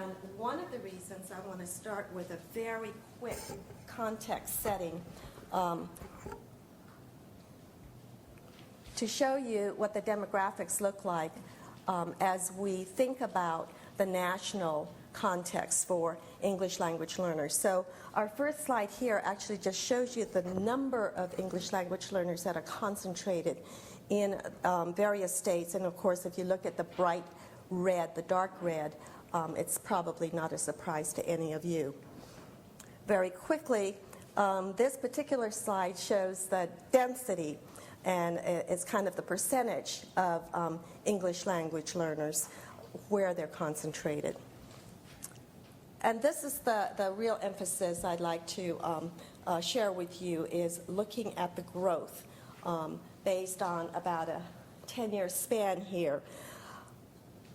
And one of the reasons I want to start with a very quick context setting to show you what the demographics look like as we think about the national context for English language learners. So our first slide here actually just shows you the number of English language learners that are concentrated in various states. And of course, if you look at the bright red, the dark red, it's probably not a surprise to any of you. Very quickly, this particular slide shows the density, and it's kind of the percentage of English language learners where they're concentrated. And this is the real emphasis I'd like to share with you, is looking at the growth based on about a 10-year span here.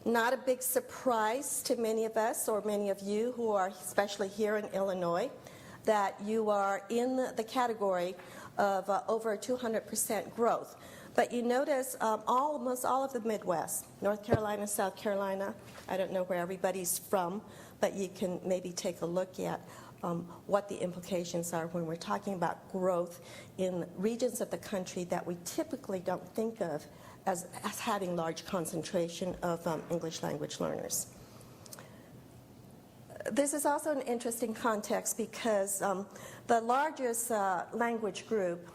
Not a big surprise to many of us, or many of you who are especially here in Illinois, that you are in the category of over 200% growth. But you notice almost all of the Midwest, North Carolina, South Carolina, I don't know where everybody's from, but you can maybe take a look at what the implications are when we're talking about growth in regions of the country that we typically don't think of as having large concentration of English language learners. This is also an interesting context because the largest language group,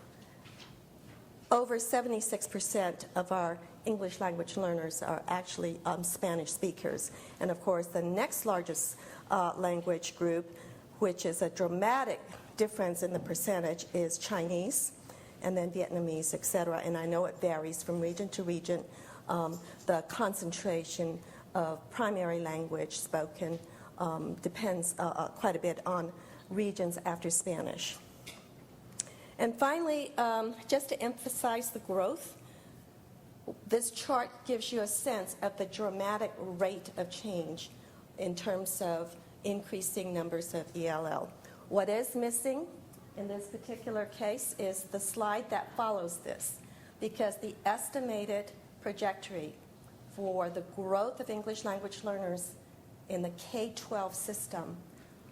over 76% of our English language learners are actually Spanish speakers. And of course, the next largest language group, which is a dramatic difference in the percentage, is Chinese, and then Vietnamese, et cetera. And I know it varies from region to region, the concentration of primary language spoken depends quite a bit on regions after Spanish. And finally, just to emphasize the growth, this chart gives you a sense of the dramatic rate of change in terms of increasing numbers of ELL. What is missing in this particular case is the slide that follows this, because the estimated trajectory for the growth of English language learners in the K-12 system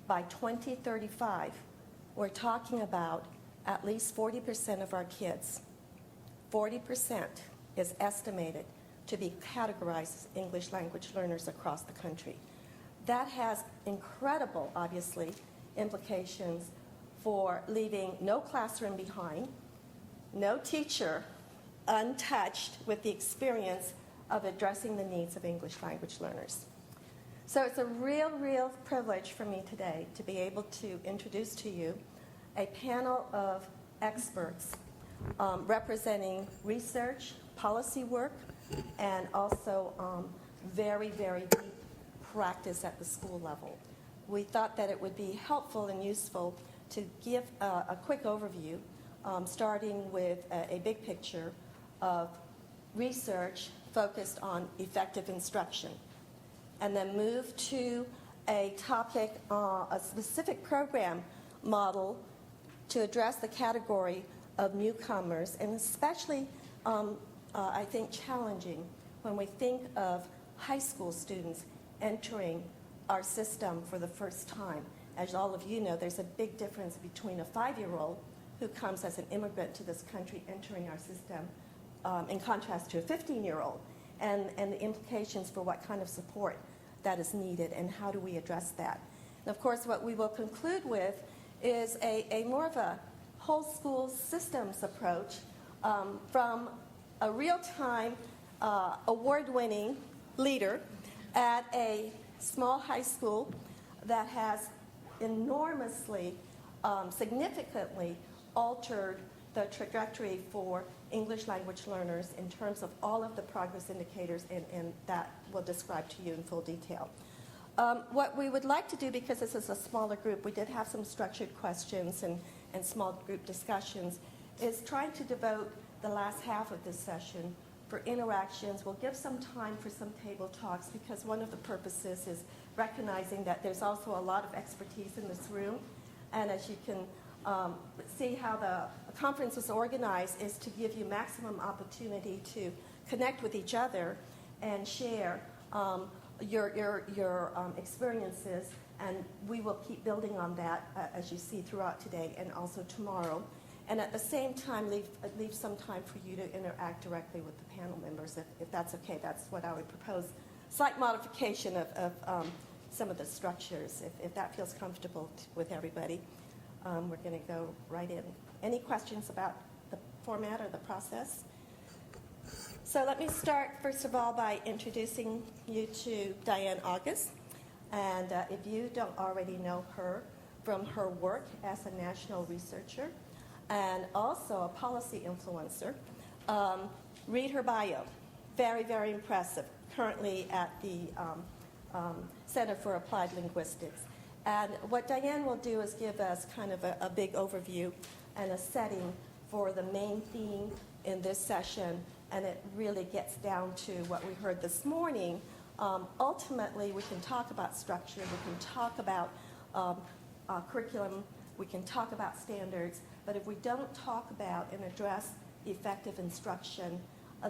by 2035, we're talking about at least 40% of our kids, 40% is estimated to be categorized as English language learners across the country. That has incredible, obviously, implications for leaving no classroom behind, no teacher untouched with the experience of addressing the needs of English language learners. So it's a real privilege for me today to be able to introduce to you a panel of experts representing research, policy work, and also very deep practice at the school level. We thought that it would be helpful and useful to give a quick overview, starting with a big picture of research focused on effective instruction, and then move to a topic, a specific program model to address the category of newcomers, and especially, I think, challenging when we think of high school students entering our system for the first time. As all of you know, there's a big difference between a 5-year-old who comes as an immigrant to this country entering our system in contrast to a 15-year-old, and the implications for what kind of support that is needed and how do we address that. And of course, what we will conclude with is a more of a whole school systems approach from a real-time award-winning leader at a small high school that has enormously, significantly altered the trajectory for English language learners in terms of all of the progress indicators, and that we'll describe to you in full detail. What we would like to do, because this is a smaller group, we did have some structured questions and small group discussions, is trying to devote the last half of this session for interactions. We'll give some time for some table talks, because one of the purposes is recognizing that there's also a lot of expertise in this room. And as you can see how the conference is organized, is to give you maximum opportunity to connect with each other and share your experiences, and we will keep building on that as you see throughout today and also tomorrow. And at the same time, leave some time for you to interact directly with the panel members, if that's okay. That's what I would propose. Slight modification of some of the structures, if that feels comfortable with everybody. We're going to go right in. Any questions about the format or the process? So let me start, first of all, by introducing you to Diane August. And if you don't already know her from her work as a national researcher and also a policy influencer, read her bio. Very, very impressive. Currently at the Center for Applied Linguistics. And what Diane will do is give us kind of a big overview and a setting for the main theme in this session, and it really gets down to what we heard this morning. Ultimately, we can talk about structure, we can talk about curriculum, we can talk about standards, but if we don't talk about and address effective instruction,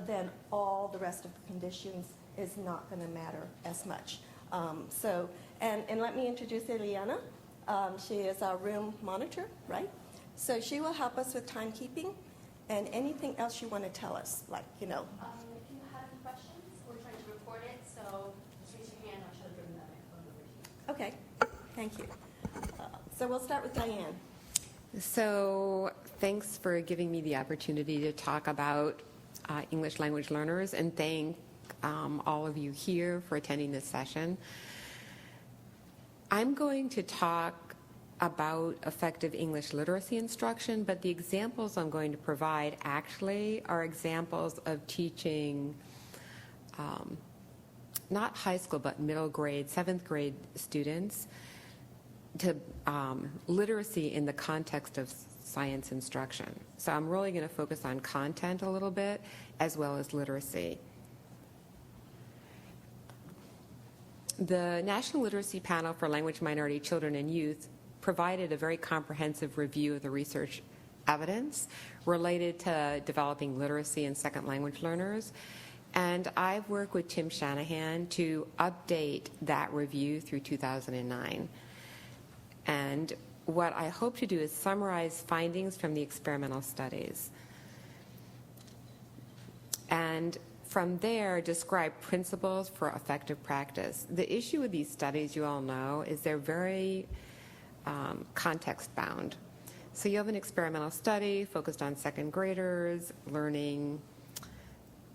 then all the rest of the conditions is not going to matter as much. And let me introduce Eliana. She is our room monitor, right? So she will help us with timekeeping and anything else you want to tell us, like, you know. If you have any questions, we're trying to record it, so just raise your hand, I'll show them the microphone over here. Okay, thank you. So we'll start with Diane. So thanks for giving me the opportunity to talk about English language learners, and thank all of you here for attending this session. I'm going to talk about effective English literacy instruction, but the examples I'm going to provide actually are examples of teaching not high school, but middle grade, 7th grade students to literacy in the context of science instruction. So I'm really going to focus on content a little bit as well as literacy. The National Literacy Panel for Language Minority Children and Youth provided a very comprehensive review of the research evidence related to developing literacy in second language learners. And I've worked with Tim Shanahan to update that review through 2009. And what I hope to do is summarize findings from the experimental studies. And from there, describe principles for effective practice. The issue with these studies, you all know, is they're very context-bound. So you have an experimental study focused on second graders learning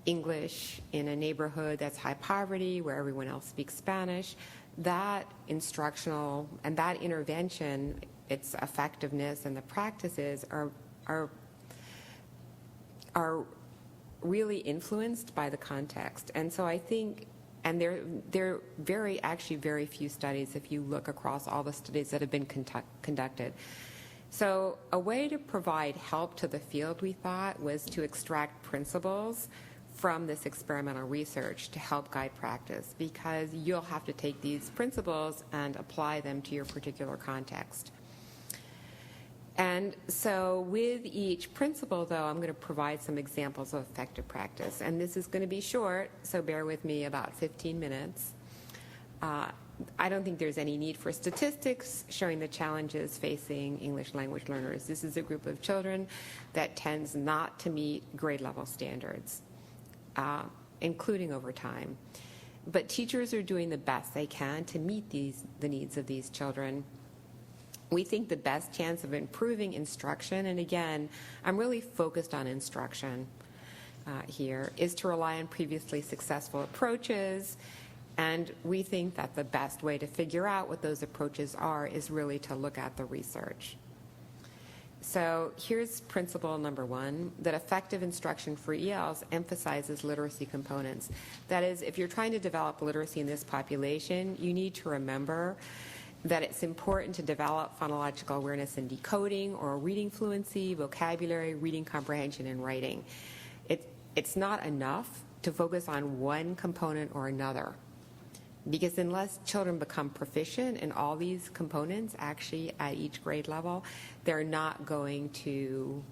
English in a neighborhood that's high poverty, where everyone else speaks Spanish. That instructional and that intervention, its effectiveness and the practices are really influenced by the context. And so I think, and there are very few studies if you look across all the studies that have been conducted. So a way to provide help to the field, we thought, was to extract principles from this experimental research to help guide practice, because you'll have to take these principles and apply them to your particular context. And so with each principle, though, I'm going to provide some examples of effective practice. And this is going to be short, so bear with me, about 15 minutes. I don't think there's any need for statistics showing the challenges facing English language learners. This is a group of children that tends not to meet grade level standards, including over time. But teachers are doing the best they can to meet the needs of these children. We think the best chance of improving instruction, and again, I'm really focused on instruction here, is to rely on previously successful approaches, and we think that the best way to figure out what those approaches are is really to look at the research. So here's principle number 1, that effective instruction for ELs emphasizes literacy components. That is, if you're trying to develop literacy in this population, you need to remember that it's important to develop phonological awareness and decoding, or reading fluency, vocabulary, reading comprehension, and writing. It's not enough to focus on one component or another, because unless children become proficient in all these components actually at each grade level, they're not going to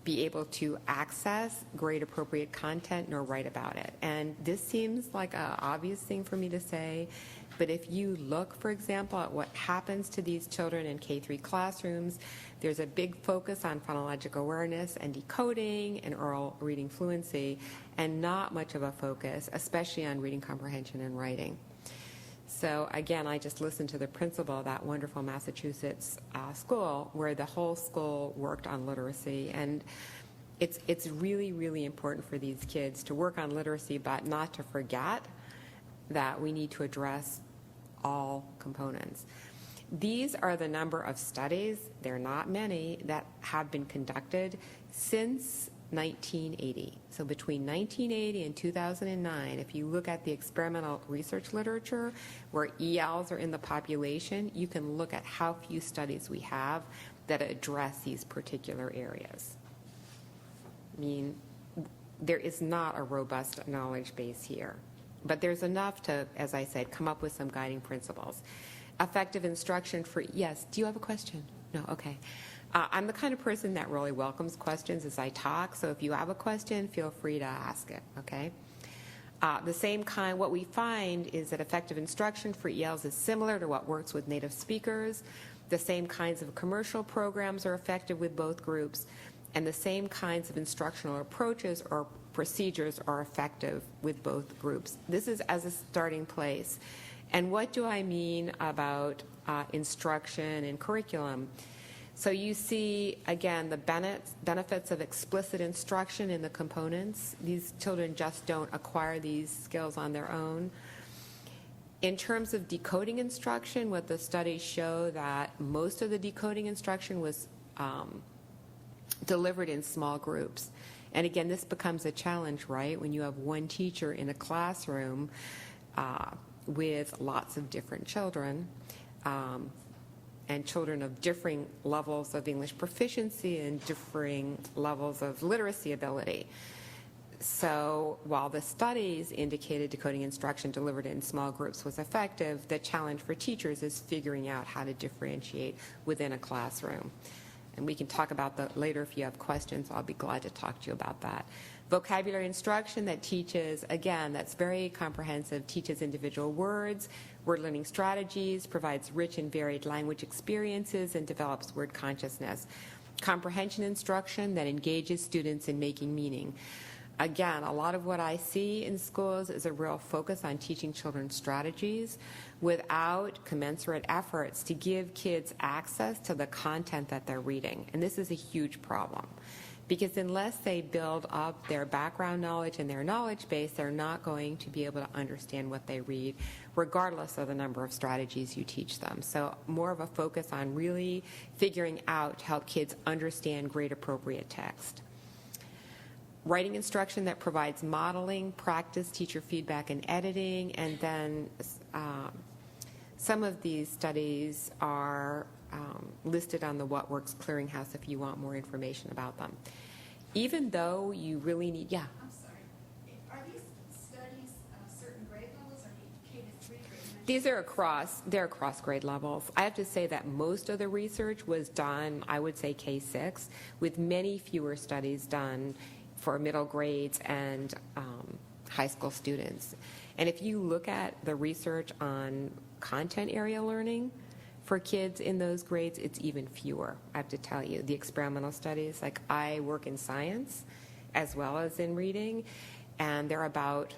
be able to access grade-appropriate content nor write about it. And this seems like an obvious thing for me to say, but if you look, for example, at what happens to these children in K-3 classrooms, there's a big focus on phonologic awareness and decoding and oral reading fluency, and not much of a focus, especially on reading comprehension and writing. So again, I just listened to the principal of that wonderful Massachusetts school where the whole school worked on literacy, and it's really, really important for these kids to work on literacy, but not to forget that we need to address all components. These are the number of studies, they're not many, that have been conducted since 1980. So between 1980 and 2009, if you look at the experimental research literature where ELs are in the population, you can look at how few studies we have that address these particular areas. I mean, there is not a robust knowledge base here, but there's enough to, as I said, come up with some guiding principles. Effective instruction for, yes, do you have a question? No, okay. I'm the kind of person that really welcomes questions as I talk, so if you have a question, feel free to ask it, okay? The same kind, what we find is that effective instruction for ELs is similar to what works with native speakers. The same kinds of commercial programs are effective with both groups, and the same kinds of instructional approaches or procedures are effective with both groups. This is as a starting place. And what do I mean about instruction and curriculum? So you see, again, the benefits of explicit instruction in the components. These children just don't acquire these skills on their own. In terms of decoding instruction, what the studies show that most of the decoding instruction was delivered in small groups. And again, this becomes a challenge, right? When you have one teacher in a classroom with lots of different children, and children of differing levels of English proficiency and differing levels of literacy ability. So while the studies indicated decoding instruction delivered in small groups was effective, the challenge for teachers is figuring out how to differentiate within a classroom. And we can talk about that later if you have questions. I'll be glad to talk to you about that. Vocabulary instruction that teaches, again, that's very comprehensive, teaches individual words, word learning strategies, provides rich and varied language experiences, and develops word consciousness. Comprehension instruction that engages students in making meaning. Again, a lot of what I see in schools is a real focus on teaching children strategies without commensurate efforts to give kids access to the content that they're reading. And this is a huge problem, because unless they build up their background knowledge and their knowledge base, they're not going to be able to understand what they read, regardless of the number of strategies you teach them. So more of a focus on really figuring out to help kids understand grade-appropriate text. Writing instruction that provides modeling, practice, teacher feedback, and editing, and then some of these studies are listed on the What Works Clearinghouse if you want more information about them. Even though you really need, yeah? I'm sorry. Are these studies certain grade levels or K to 3 grade? These are they're across grade levels. I have to say that most of the research was done, I would say K6, with many fewer studies done for middle grades and high school students. And if you look at the research on content area learning for kids in those grades, it's even fewer, I have to tell you. The experimental studies, like I work in science as well as in reading, and there are about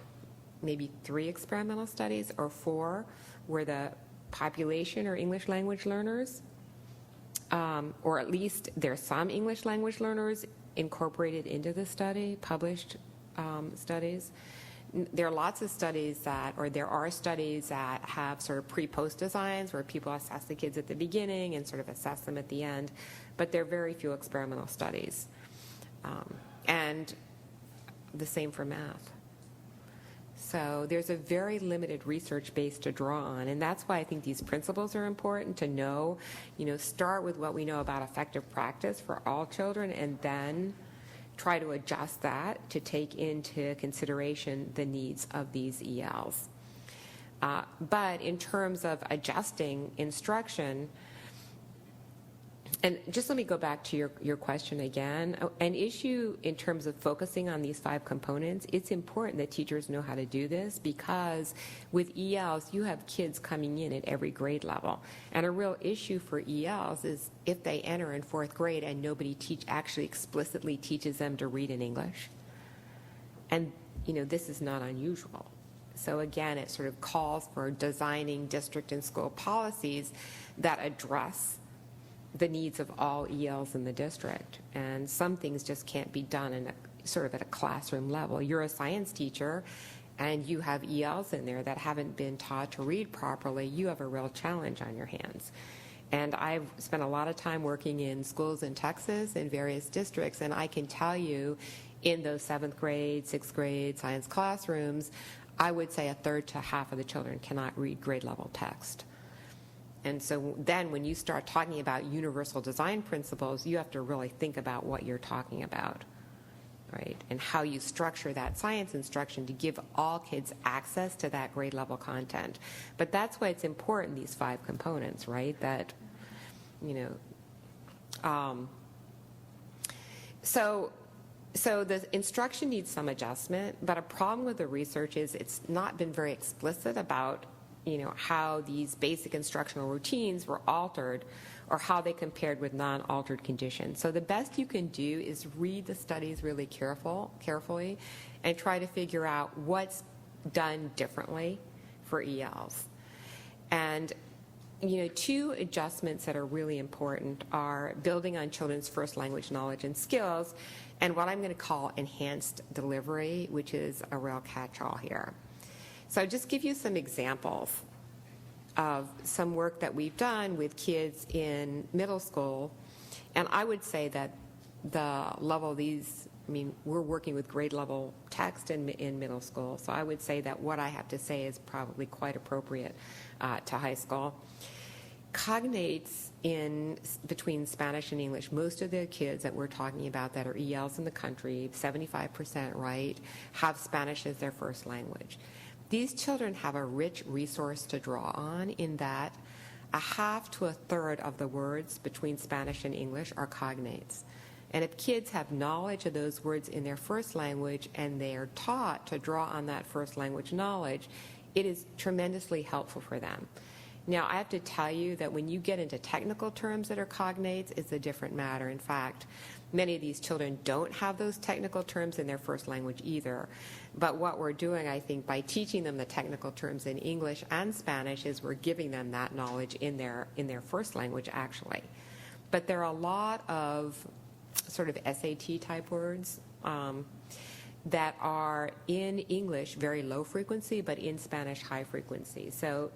maybe 3 experimental studies or 4 where the population are English language learners, or at least there's some English language learners incorporated into the study, published studies. There are lots of studies there are studies that have sort of pre-post designs where people assess the kids at the beginning and sort of assess them at the end, but there are very few experimental studies. And the same for math. So there's a very limited research base to draw on, and that's why I think these principles are important to know. Start with what we know about effective practice for all children, and then try to adjust that to take into consideration the needs of these ELs. But in terms of adjusting instruction, And just let me go back to your question again. An issue in terms of focusing on these 5 components, it's important that teachers know how to do this, because with ELs, you have kids coming in at every grade level. And a real issue for ELs is if they enter in 4th grade and nobody actually explicitly teaches them to read in English. And, this is not unusual. So again, it sort of calls for designing district and school policies that address the needs of all ELs in the district. And some things just can't be done in sort of at a classroom level. You're a science teacher and you have ELs in there that haven't been taught to read properly. You have a real challenge on your hands. And I've spent a lot of time working in schools in Texas in various districts, and I can tell you in those 7th grade, 6th grade science classrooms, I would say a third to half of the children cannot read grade level text. And so then when you start talking about universal design principles, you have to really think about what you're talking about, right? And how you structure that science instruction to give all kids access to that grade level content. But that's why it's important, these 5 components, right? That, so the instruction needs some adjustment, but a problem with the research is it's not been very explicit about how these basic instructional routines were altered or how they compared with non-altered conditions. So the best you can do is read the studies really carefully and try to figure out what's done differently for ELs. And 2 adjustments that are really important are building on children's first language knowledge and skills, and what I'm going to call enhanced delivery, which is a real catch-all here. So I'll just give you some examples of some work that we've done with kids in middle school. And I would say that the level of these, we're working with grade level text in middle school. So I would say that what I have to say is probably quite appropriate to high school. Cognates between Spanish and English, most of the kids that we're talking about that are ELs in the country, 75%, right, have Spanish as their first language. These children have a rich resource to draw on in that a half to a third of the words between Spanish and English are cognates. And if kids have knowledge of those words in their first language and they are taught to draw on that first language knowledge, it is tremendously helpful for them. Now, I have to tell you that when you get into technical terms that are cognates, it's a different matter. In fact, many of these children don't have those technical terms in their first language either. But what we're doing, I think, by teaching them the technical terms in English and Spanish is we're giving them that knowledge in their first language, actually. But there are a lot of sort of SAT-type words that are in English very low frequency, but in Spanish high frequency. So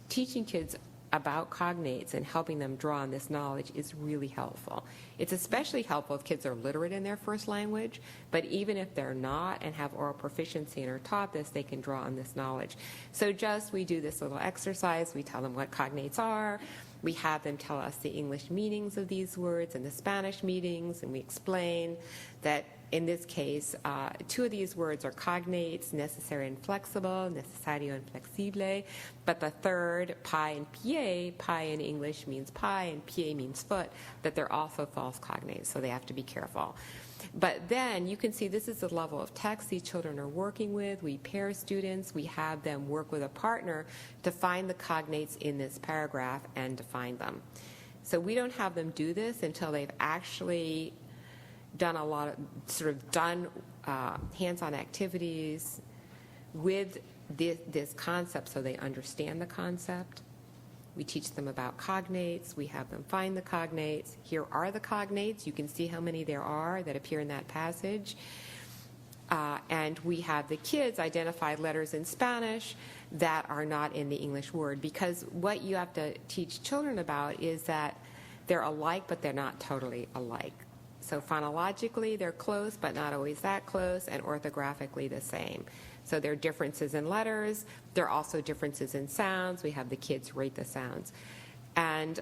teaching kids about cognates and helping them draw on this knowledge is really helpful. It's especially helpful if kids are literate in their first language, but even if they're not and have oral proficiency and are taught this, they can draw on this knowledge. So we do this little exercise. We tell them what cognates are. We have them tell us the English meanings of these words and the Spanish meanings, and we explain that in this case, 2 of these words are cognates, necessary and flexible, necesario and flexible, but the third, pie and pie, pie in English means pie and pie means foot, that they're also false cognates, so they have to be careful. But then you can see this is the level of text these children are working with. We pair students. We have them work with a partner to find the cognates in this paragraph and define them. So we don't have them do this until they've actually done a lot of hands-on activities with this concept so they understand the concept. We teach them about cognates. We have them find the cognates. Here are the cognates. You can see how many there are that appear in that passage. And we have the kids identify letters in Spanish that are not in the English word, because what you have to teach children about is that they're alike, but they're not totally alike. So phonologically, they're close, but not always that close, and orthographically the same. So there are differences in letters. There are also differences in sounds. We have the kids rate the sounds. And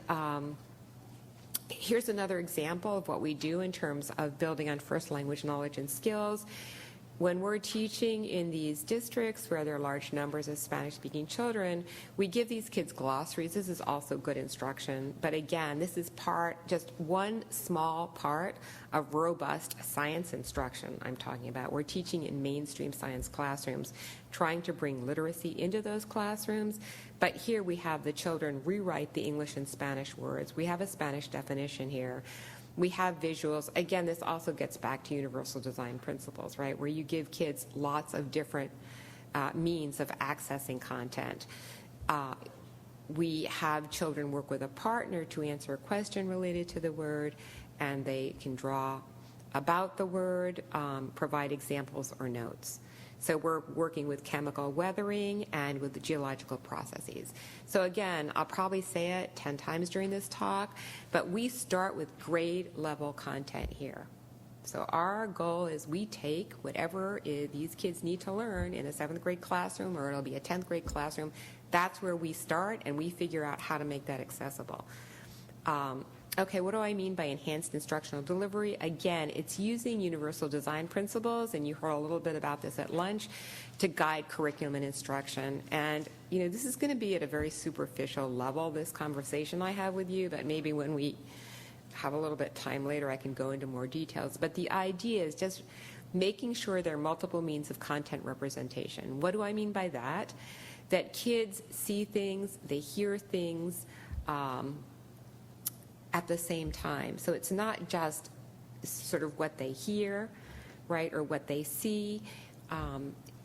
here's another example of what we do in terms of building on first language knowledge and skills. When we're teaching in these districts where there are large numbers of Spanish-speaking children, we give these kids glossaries. This is also good instruction. But again, this is just one small part of robust science instruction I'm talking about. We're teaching in mainstream science classrooms, trying to bring literacy into those classrooms. But here we have the children rewrite the English and Spanish words. We have a Spanish definition here. We have visuals. Again, this also gets back to universal design principles, right, where you give kids lots of different means of accessing content. We have children work with a partner to answer a question related to the word, and they can draw about the word, provide examples or notes. So we're working with chemical weathering and with the geological processes. So again, I'll probably say it 10 times during this talk, but we start with grade level content here. So our goal is we take whatever these kids need to learn in a 7th grade classroom, or it'll be a 10th grade classroom. That's where we start, and we figure out how to make that accessible. Okay, what do I mean by enhanced instructional delivery? Again, it's using universal design principles, and you heard a little bit about this at lunch, to guide curriculum and instruction. And, this is going to be at a very superficial level, this conversation I have with you, but maybe when we have a little bit time later, I can go into more details. But the idea is just making sure there are multiple means of content representation. What do I mean by that? That kids see things, they hear things, at the same time. So it's not just sort of what they hear, right, or what they see.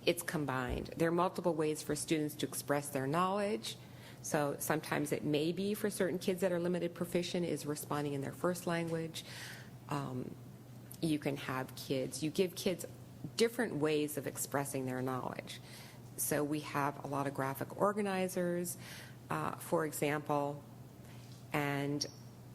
It's combined. There are multiple ways for students to express their knowledge. So sometimes it may be for certain kids that are limited proficient is responding in their first language. You can have kids, you give kids different ways of expressing their knowledge. So we have a lot of graphic organizers, for example, and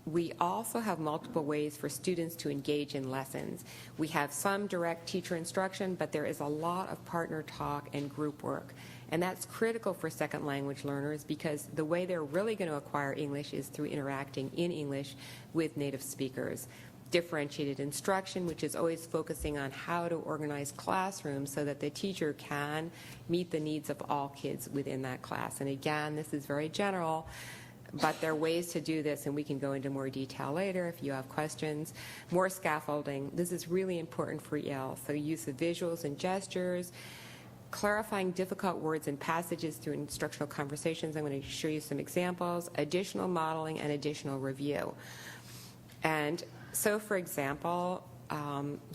we also have multiple ways for students to engage in lessons. We have some direct teacher instruction, but there is a lot of partner talk and group work. And that's critical for second language learners, because the way they're really going to acquire English is through interacting in English with native speakers. Differentiated instruction, which is always focusing on how to organize classrooms so that the teacher can meet the needs of all kids within that class. And again, this is very general, but there are ways to do this, and we can go into more detail later if you have questions. More scaffolding. This is really important for EL. So use of visuals and gestures, clarifying difficult words and passages through instructional conversations. I'm going to show you some examples, additional modeling, and additional review. And so, for example,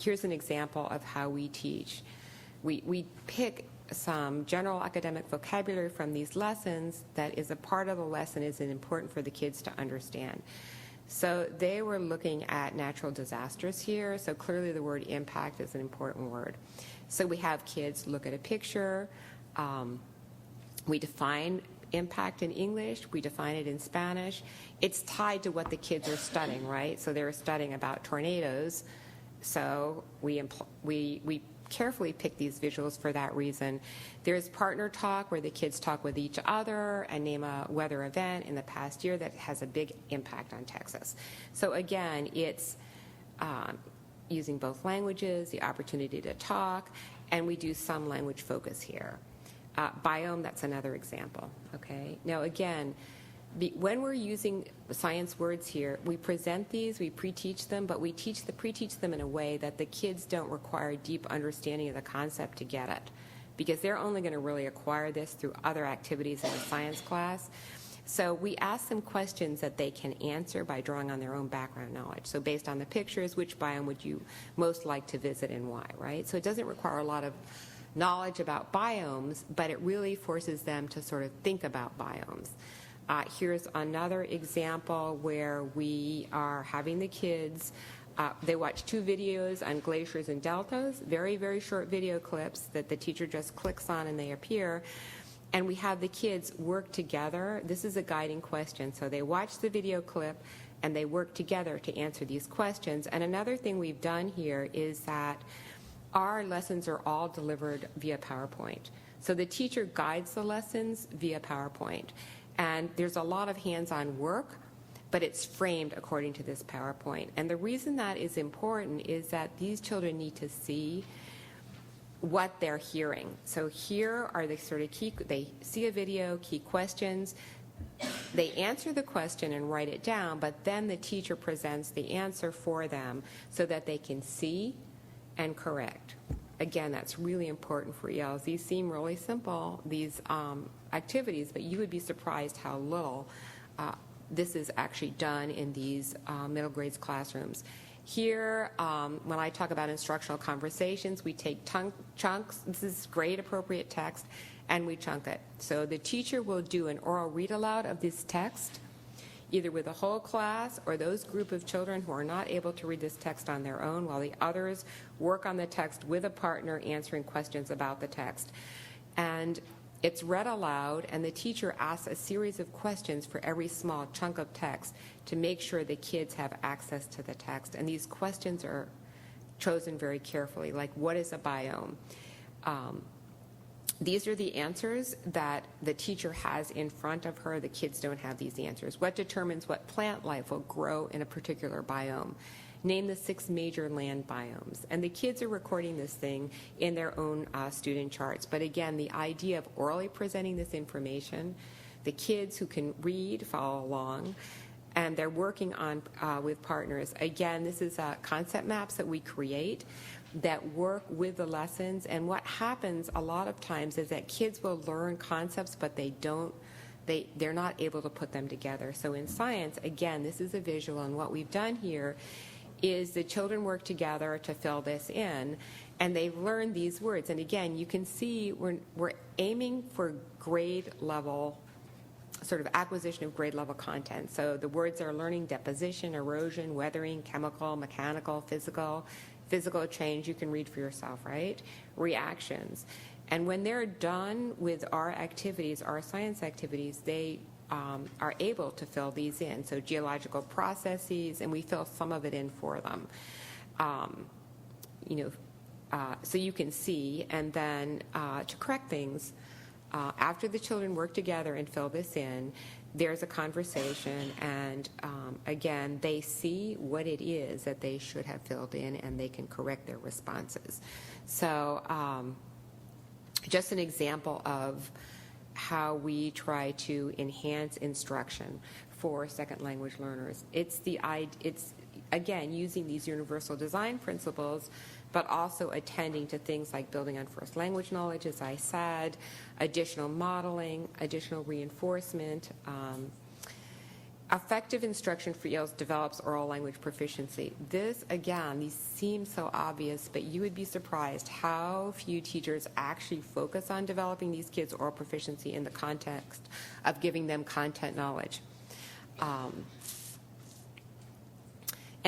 here's an example of how we teach. We pick some general academic vocabulary from these lessons that is a part of the lesson is important for the kids to understand. So they were looking at natural disasters here, so clearly the word impact is an important word. So we have kids look at a picture. We define impact in English. We define it in Spanish. It's tied to what the kids are studying, right? So they're studying about tornadoes. So we carefully pick these visuals for that reason. There's partner talk, where the kids talk with each other and name a weather event in the past year that has a big impact on Texas. So again, it's using both languages, the opportunity to talk, and we do some language focus here. Biome, that's another example, okay? Now again, when we're using science words here, we present these, we pre-teach them, but we pre-teach them in a way that the kids don't require deep understanding of the concept to get it, because they're only going to really acquire this through other activities in the science class. So we ask them questions that they can answer by drawing on their own background knowledge. So based on the pictures, which biome would you most like to visit and why, right? So it doesn't require a lot of knowledge about biomes, but it really forces them to sort of think about biomes. Here's another example where we are having the kids, they watch 2 videos on glaciers and deltas, very, very short video clips that the teacher just clicks on and they appear. And we have the kids work together. This is a guiding question. So they watch the video clip and they work together to answer these questions. And another thing we've done here is that our lessons are all delivered via PowerPoint. So the teacher guides the lessons via PowerPoint. And there's a lot of hands-on work, but it's framed according to this PowerPoint. And the reason that is important is that these children need to see what they're hearing. So here are the sort of key, they see a video, key questions, they answer the question and write it down, but then the teacher presents the answer for them so that they can see and correct. Again, that's really important for ELs. These seem really simple, these activities, but you would be surprised how little this is actually done in these middle grades classrooms. Here, when I talk about instructional conversations, we take chunks. This is grade appropriate text, and we chunk it. So the teacher will do an oral read aloud of this text, either with the whole class or those group of children who are not able to read this text on their own, while the others work on the text with a partner answering questions about the text. And it's read aloud, and the teacher asks a series of questions for every small chunk of text to make sure the kids have access to the text. And these questions are chosen very carefully, like what is a biome? These are the answers that the teacher has in front of her. The kids don't have these answers. What determines what plant life will grow in a particular biome? Name the 6 major land biomes. And the kids are recording this thing in their own student charts. But again, the idea of orally presenting this information, the kids who can read follow along, and they're working on with partners. Again, this is concept maps that we create that work with the lessons. And what happens a lot of times is that kids will learn concepts, but they're not able to put them together. So in science, again, this is a visual, and what we've done here is the children work together to fill this in, and they've learned these words. And again, you can see we're aiming for grade level, sort of acquisition of grade level content. So the words they're learning: deposition, erosion, weathering, chemical, mechanical, physical change, you can read for yourself, right? Reactions. And when they're done with our activities, our science activities, they are able to fill these in. So geological processes, and we fill some of it in for them. So you can see, and then to correct things, after the children work together and fill this in, there's a conversation, and again, they see what it is that they should have filled in, and they can correct their responses. So just an example of how we try to enhance instruction for second language learners. It's again using these universal design principles, but also attending to things like building on first language knowledge, as I said, additional modeling, additional reinforcement. Effective instruction for ELs develops oral language proficiency. This, again, these seem so obvious, but you would be surprised how few teachers actually focus on developing these kids' oral proficiency in the context of giving them content knowledge. And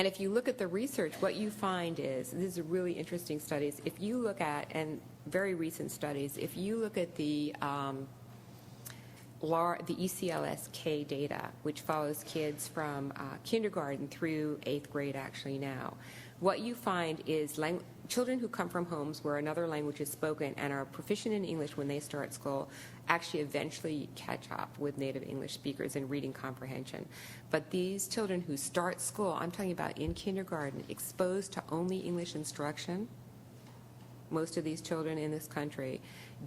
if you look at the research, what you find is, these are really interesting studies, if you look at, and very recent studies, if you look at the ECLSK data, which follows kids from kindergarten through 8th grade actually now, what you find is children who come from homes where another language is spoken and are proficient in English when they start school actually eventually catch up with native English speakers in reading comprehension. But these children who start school, I'm talking about in kindergarten, exposed to only English instruction, most of these children in this country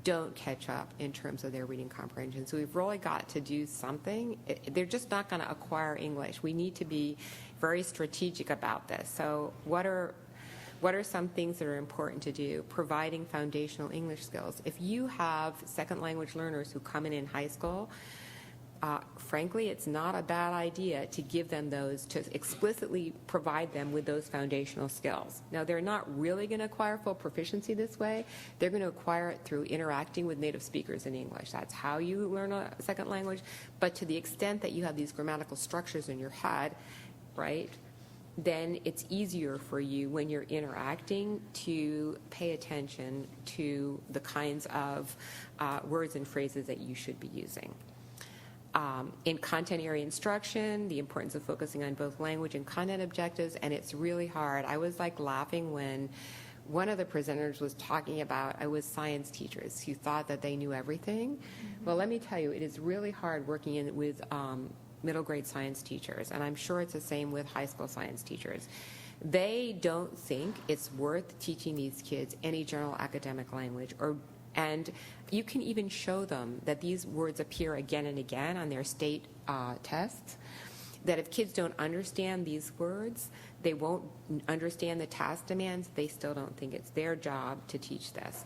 don't catch up in terms of their reading comprehension. So we've really got to do something. They're just not going to acquire English. We need to be very strategic about this. So what are some things that are important to do? Providing foundational English skills. If you have second language learners who come in high school, frankly, it's not a bad idea to give them those, to explicitly provide them with those foundational skills. Now, they're not really going to acquire full proficiency this way. They're going to acquire it through interacting with native speakers in English. That's how you learn a second language. But to the extent that you have these grammatical structures in your head, right, then it's easier for you when you're interacting to pay attention to the kinds of words and phrases that you should be using. In content area instruction, the importance of focusing on both language and content objectives, and it's really hard. I was like laughing when one of the presenters was talking about science teachers who thought that they knew everything. Mm-hmm. Well, let me tell you, it is really hard working with middle grade science teachers, and I'm sure it's the same with high school science teachers. They don't think it's worth teaching these kids any general academic language, and you can even show them that these words appear again and again on their state tests, that if kids don't understand these words, they won't understand the task demands. They still don't think it's their job to teach this.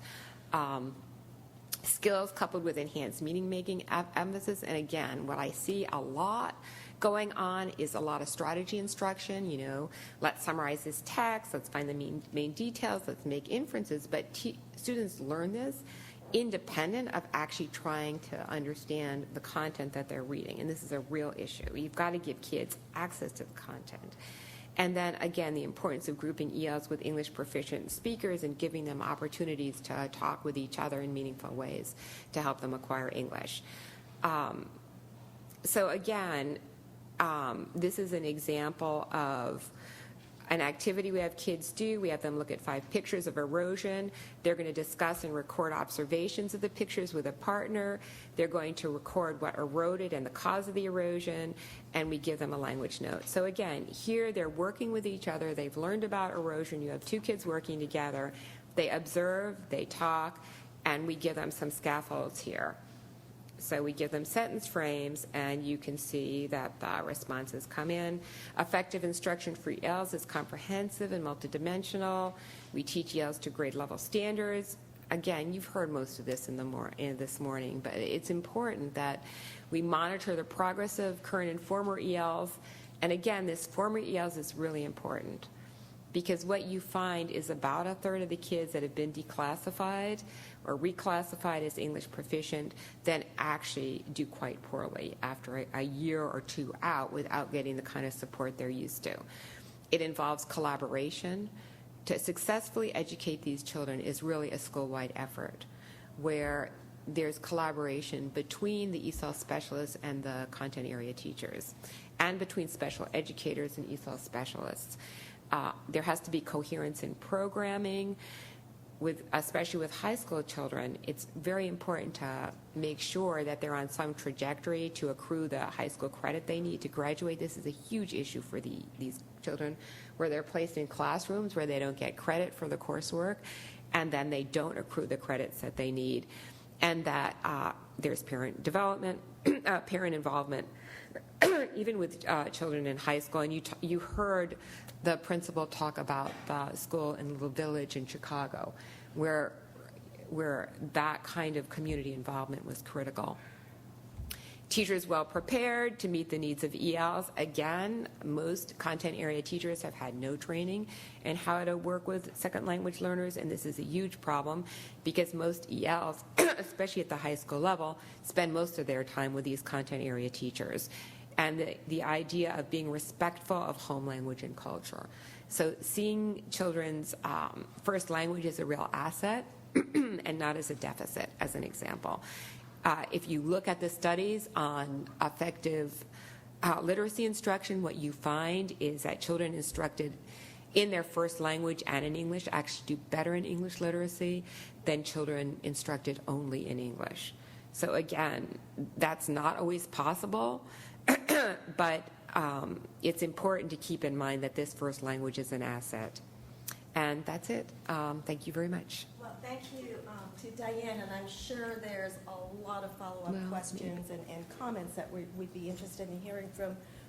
Skills coupled with enhanced meaning-making emphasis, and again, what I see a lot going on is a lot of strategy instruction. Let's summarize this text, let's find the main details, let's make inferences, but students learn this independent of actually trying to understand the content that they're reading, and this is a real issue. You've got to give kids access to the content. And then, again, the importance of grouping ELs with English proficient speakers and giving them opportunities to talk with each other in meaningful ways to help them acquire English. So again, this is an example of an activity we have kids do. We have them look at 5 pictures of erosion. They're going to discuss and record observations of the pictures with a partner. They're going to record what eroded and the cause of the erosion, and we give them a language note. So again, here they're working with each other. They've learned about erosion. You have 2 kids working together. They observe, they talk, and we give them some scaffolds here. So we give them sentence frames, and you can see that the responses come in. Effective instruction for ELs is comprehensive and multidimensional. We teach ELs to grade level standards. Again, you've heard most of this this morning, but it's important that we monitor the progress of current and former ELs. And again, this former ELs is really important, because what you find is about 1/3 of the kids that have been declassified or reclassified as English proficient then actually do quite poorly after a year or 2 out without getting the kind of support they're used to. It involves collaboration. To successfully educate these children is really a school-wide effort where there's collaboration between the ESOL specialists and the content area teachers, and between special educators and ESOL specialists. There has to be coherence in programming. Especially with high school children, it's very important to make sure that they're on some trajectory to accrue the high school credit they need to graduate. This is a huge issue for these children, where they're placed in classrooms where they don't get credit for the coursework, and then they don't accrue the credits that they need, and that there's parent development, parent involvement, even with children in high school. And you heard the principal talk about the school in Little Village in Chicago, where that kind of community involvement was critical. Teachers well prepared to meet the needs of ELs. Again, most content area teachers have had no training in how to work with second language learners, and this is a huge problem because most ELs, especially at the high school level, spend most of their time with these content area teachers. And the idea of being respectful of home language and culture. So seeing children's first language as a real asset and not as a deficit, as an example. If you look at the studies on effective literacy instruction, what you find is that children instructed in their first language and in English actually do better in English literacy than children instructed only in English. So again, that's not always possible, but it's important to keep in mind that this first language is an asset. And that's it. Thank you very much. Well, thank you to Diane, and I'm sure there's a lot of follow-up questions and comments that we'd be interested in hearing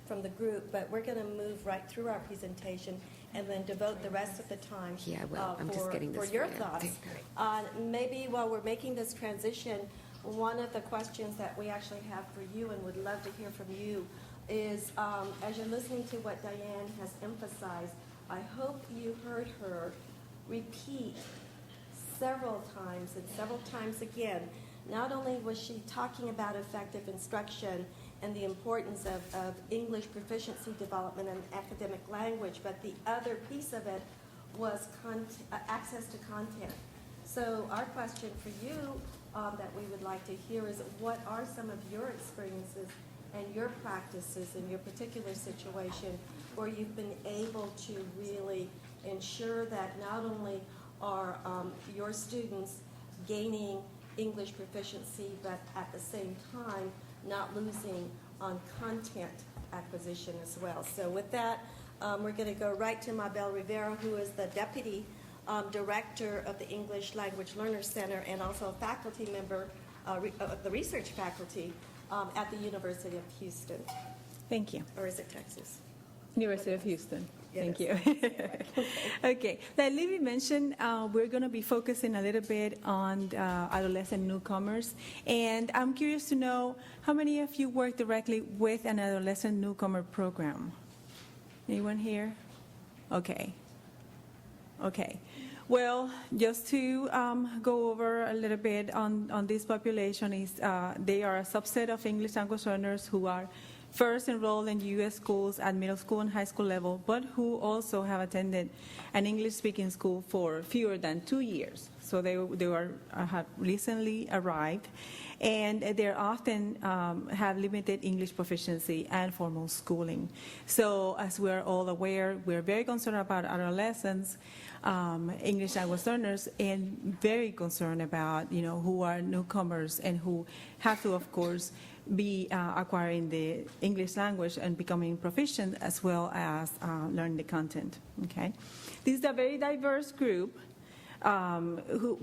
from the group, but we're going to move right through our presentation and then devote the rest of the time for your thoughts. Maybe while we're making this transition, one of the questions that we actually have for you and would love to hear from you is, as you're listening to what Diane has emphasized, I hope you heard her repeat several times and several times again. Not only was she talking about effective instruction and the importance of English proficiency development and academic language, but the other piece of it was access to content. So our question for you that we would like to hear is, what are some of your experiences and your practices in your particular situation where you've been able to really ensure that not only are your students gaining English proficiency, but at the same time not losing on content acquisition as well. So with that, We're going to go right to Mabel Rivera, who is the Deputy Director of the English Language Learner Center and also a faculty member of the research faculty at the University of Houston. Thank you. Or is it Texas? University of Houston. Thank you. Okay. Okay. Like Libby mentioned, we're going to be focusing a little bit on adolescent newcomers. And I'm curious to know how many of you work directly with an adolescent newcomer program? Anyone here? Okay. Okay. Well, just to go over a little bit on this population, is they are a subset of English language learners who are first enrolled in U.S. schools at middle school and high school level, but who also have attended an English-speaking school for fewer than 2 years. So they have recently arrived, and they often have limited English proficiency and formal schooling. So as we're all aware, we're very concerned about adolescents, English language learners, and very concerned about, who are newcomers and who have to, of course, be acquiring the English language and becoming proficient, as well as learn the content. Okay, this is a very diverse group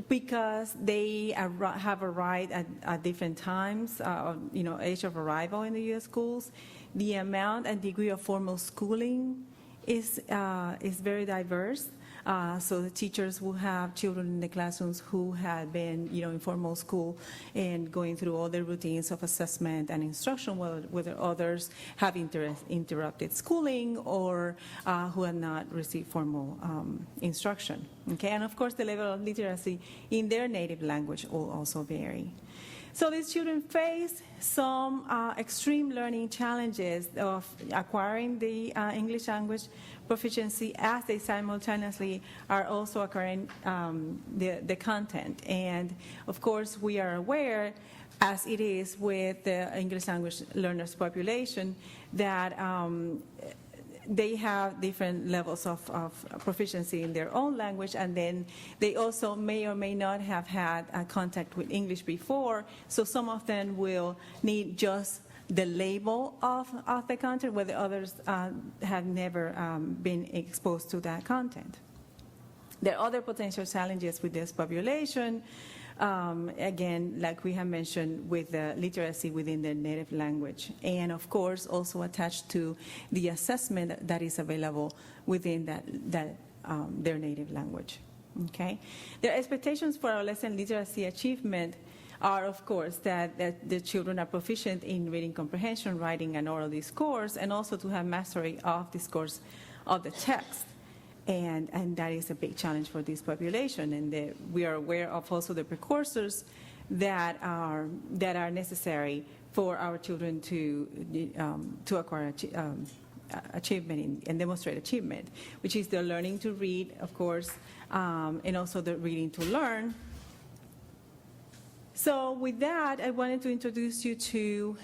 because they have arrived at different times, age of arrival in the U.S. schools. The amount and degree of formal schooling is very diverse. So the teachers will have children in the classrooms who had been, in formal school and going through all the routines of assessment and instruction, whether others have interrupted schooling or who have not received formal instruction. Okay, and of course the level of literacy in their native language will also vary. So these children face some extreme learning challenges of acquiring the English language proficiency as they simultaneously are also acquiring the content. And of course, we are aware, as it is with the English language learners population, that they have different levels of proficiency in their own language, and then they also may or may not have had contact with English before, so some of them will need just the label of the content, where the others have never been exposed to that content. There are other potential challenges with this population. Again, like we have mentioned, with the literacy within their native language, and of course also attached to the assessment that is available within their native language. Okay, their expectations for adolescent literacy achievement are, of course, that the children are proficient in reading comprehension, writing, and oral discourse, and also to have mastery of discourse of the text. And that is a big challenge for this population. And we are aware of also the precursors that are necessary for our children to acquire achievement and demonstrate achievement, which is the learning to read, of course, and also the reading to learn. So with that, I wanted to introduce you to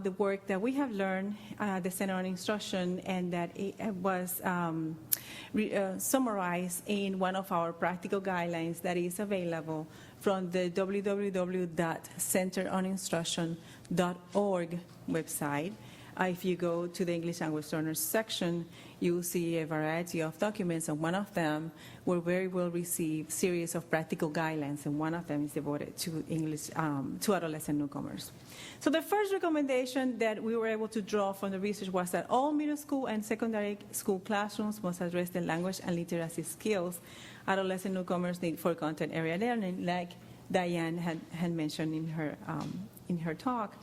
the work that we have learned at the Center on Instruction, and that it was summarized in one of our practical guidelines that is available from the www.centeroninstruction.org website. If you go to the English Language Learners section, you will see a variety of documents, and one of them were very well received series of practical guidelines, and one of them is devoted to English to adolescent newcomers. So the first recommendation that we were able to draw from the research was that all middle school and secondary school classrooms must address the language and literacy skills adolescent newcomers need for content area learning, like Diane had mentioned in her talk.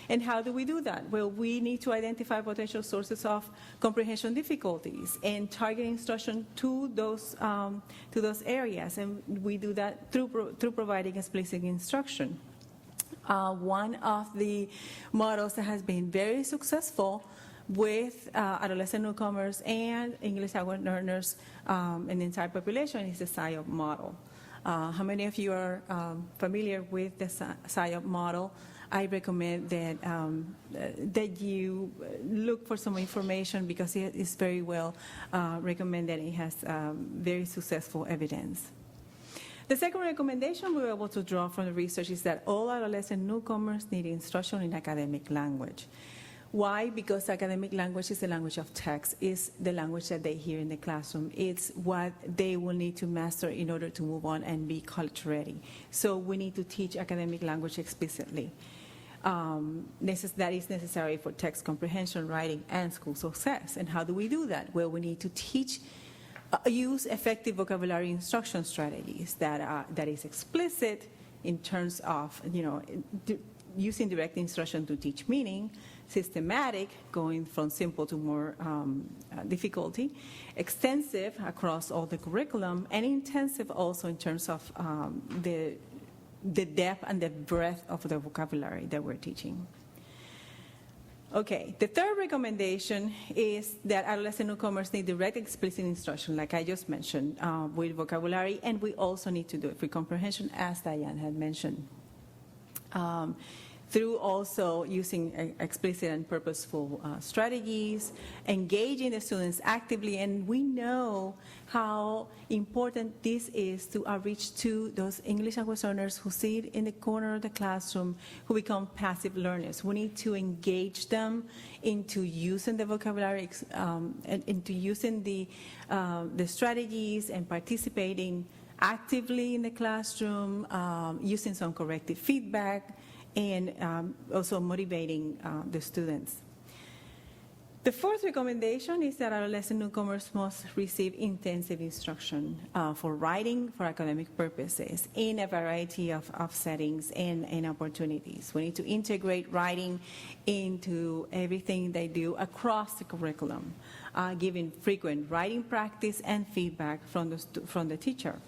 And how do we do that? Well, we need to identify potential sources of comprehension difficulties and target instruction to those areas, and we do that through providing explicit instruction. One of the models that has been very successful with adolescent newcomers and English language learners in the entire population is the SIOP model. How many of you are familiar with the SIOP model? I recommend that you look for some information, because it is very well recommended. It has very successful evidence. The second recommendation we were able to draw from the research is that all adolescent newcomers need instruction in academic language. Why? Because academic language is the language of text, is the language that they hear in the classroom. It's what they will need to master in order to move on and be college ready. So we need to teach academic language explicitly. That is necessary for text comprehension, writing, and school success. And how do we do that? Well, we need to use effective vocabulary instruction strategies that is explicit in terms of, using direct instruction to teach meaning, systematic, going from simple to more difficulty, extensive across all the curriculum, and intensive also in terms of the depth and the breadth of the vocabulary that we're teaching. Okay, the third recommendation is that adolescent newcomers need direct explicit instruction, like I just mentioned, with vocabulary, and we also need to do it for comprehension, as Diane had mentioned. Through also using explicit and purposeful strategies, engaging the students actively, and we know how important this is to outreach to those English language learners who sit in the corner of the classroom, who become passive learners. We need to engage them into using the vocabulary, and into using the strategies and participating actively in the classroom, using some corrective feedback, and also motivating the students. The fourth recommendation is that adolescent newcomers must receive intensive instruction for writing for academic purposes in a variety of settings and opportunities. We need to integrate writing into everything they do across the curriculum, giving frequent writing practice and feedback from the teacher.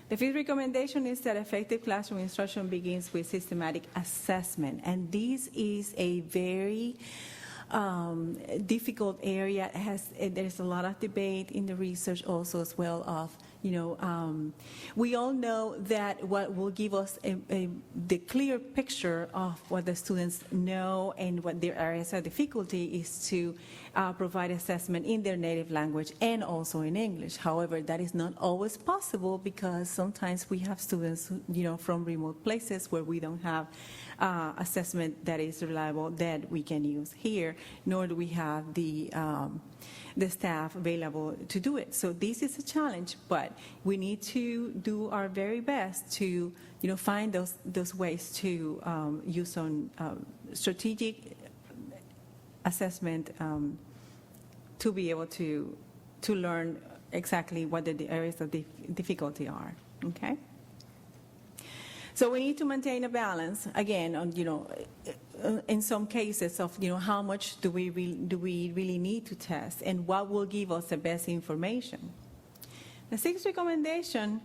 The fifth recommendation is that effective classroom instruction begins with systematic assessment, and this is a very difficult area. There's a lot of debate in the research also as well of, we all know that what will give us the clear picture of what the students know and what their areas of difficulty is to provide assessment in their native language and also in English. However, that is not always possible because sometimes we have students, from remote places where we don't have assessment that is reliable that we can use here, nor do we have the staff available to do it. So this is a challenge, but we need to do our very best to, find those ways to use some strategic assessment to be able to learn exactly what the areas of difficulty are. Okay. So we need to maintain a balance, again, on, in some cases of, how much do we really need to test and what will give us the best information. The sixth recommendation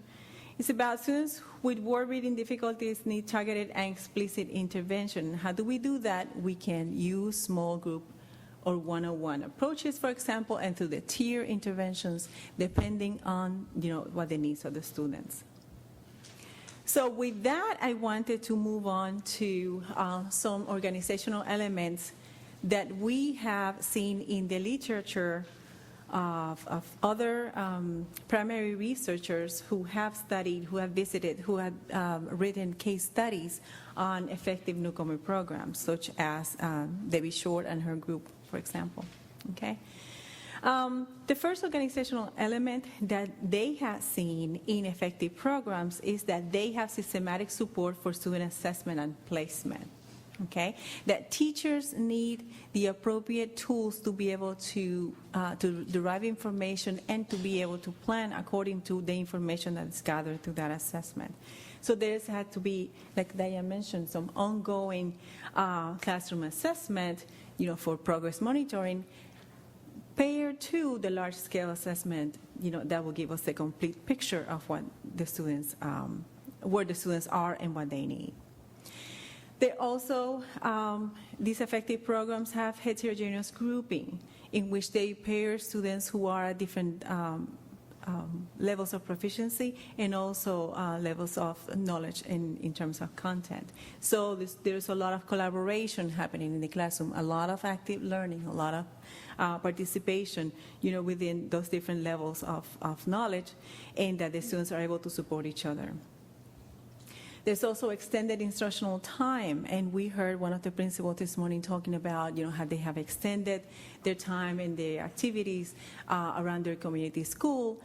is about students with word reading difficulties need targeted and explicit intervention. How do we do that? We can use small group or one-on-one approaches, for example, and through the tier interventions, depending on, what the needs of the students. So with that, I wanted to move on to some organizational elements that we have seen in the literature of other primary researchers who have studied, who have visited, who have written case studies on effective newcomer programs, such as Debbie Short and her group, for example. Okay. The first organizational element that they have seen in effective programs is that they have systematic support for student assessment and placement. Okay, that teachers need the appropriate tools to be able to derive information and to be able to plan according to the information that is gathered through that assessment. So there's had to be, like Diane mentioned, some ongoing classroom assessment, for progress monitoring, paired to the large-scale assessment, that will give us a complete picture of what the students, where the students are and what they need. They also, these effective programs have heterogeneous grouping in which they pair students who are at different levels of proficiency and also levels of knowledge in terms of content. So there's a lot of collaboration happening in the classroom, a lot of active learning, a lot of participation, within those different levels of knowledge, and that the students are able to support each other. There's also extended instructional time, and we heard one of the principals this morning talking about, how they have extended their time and their activities around their community school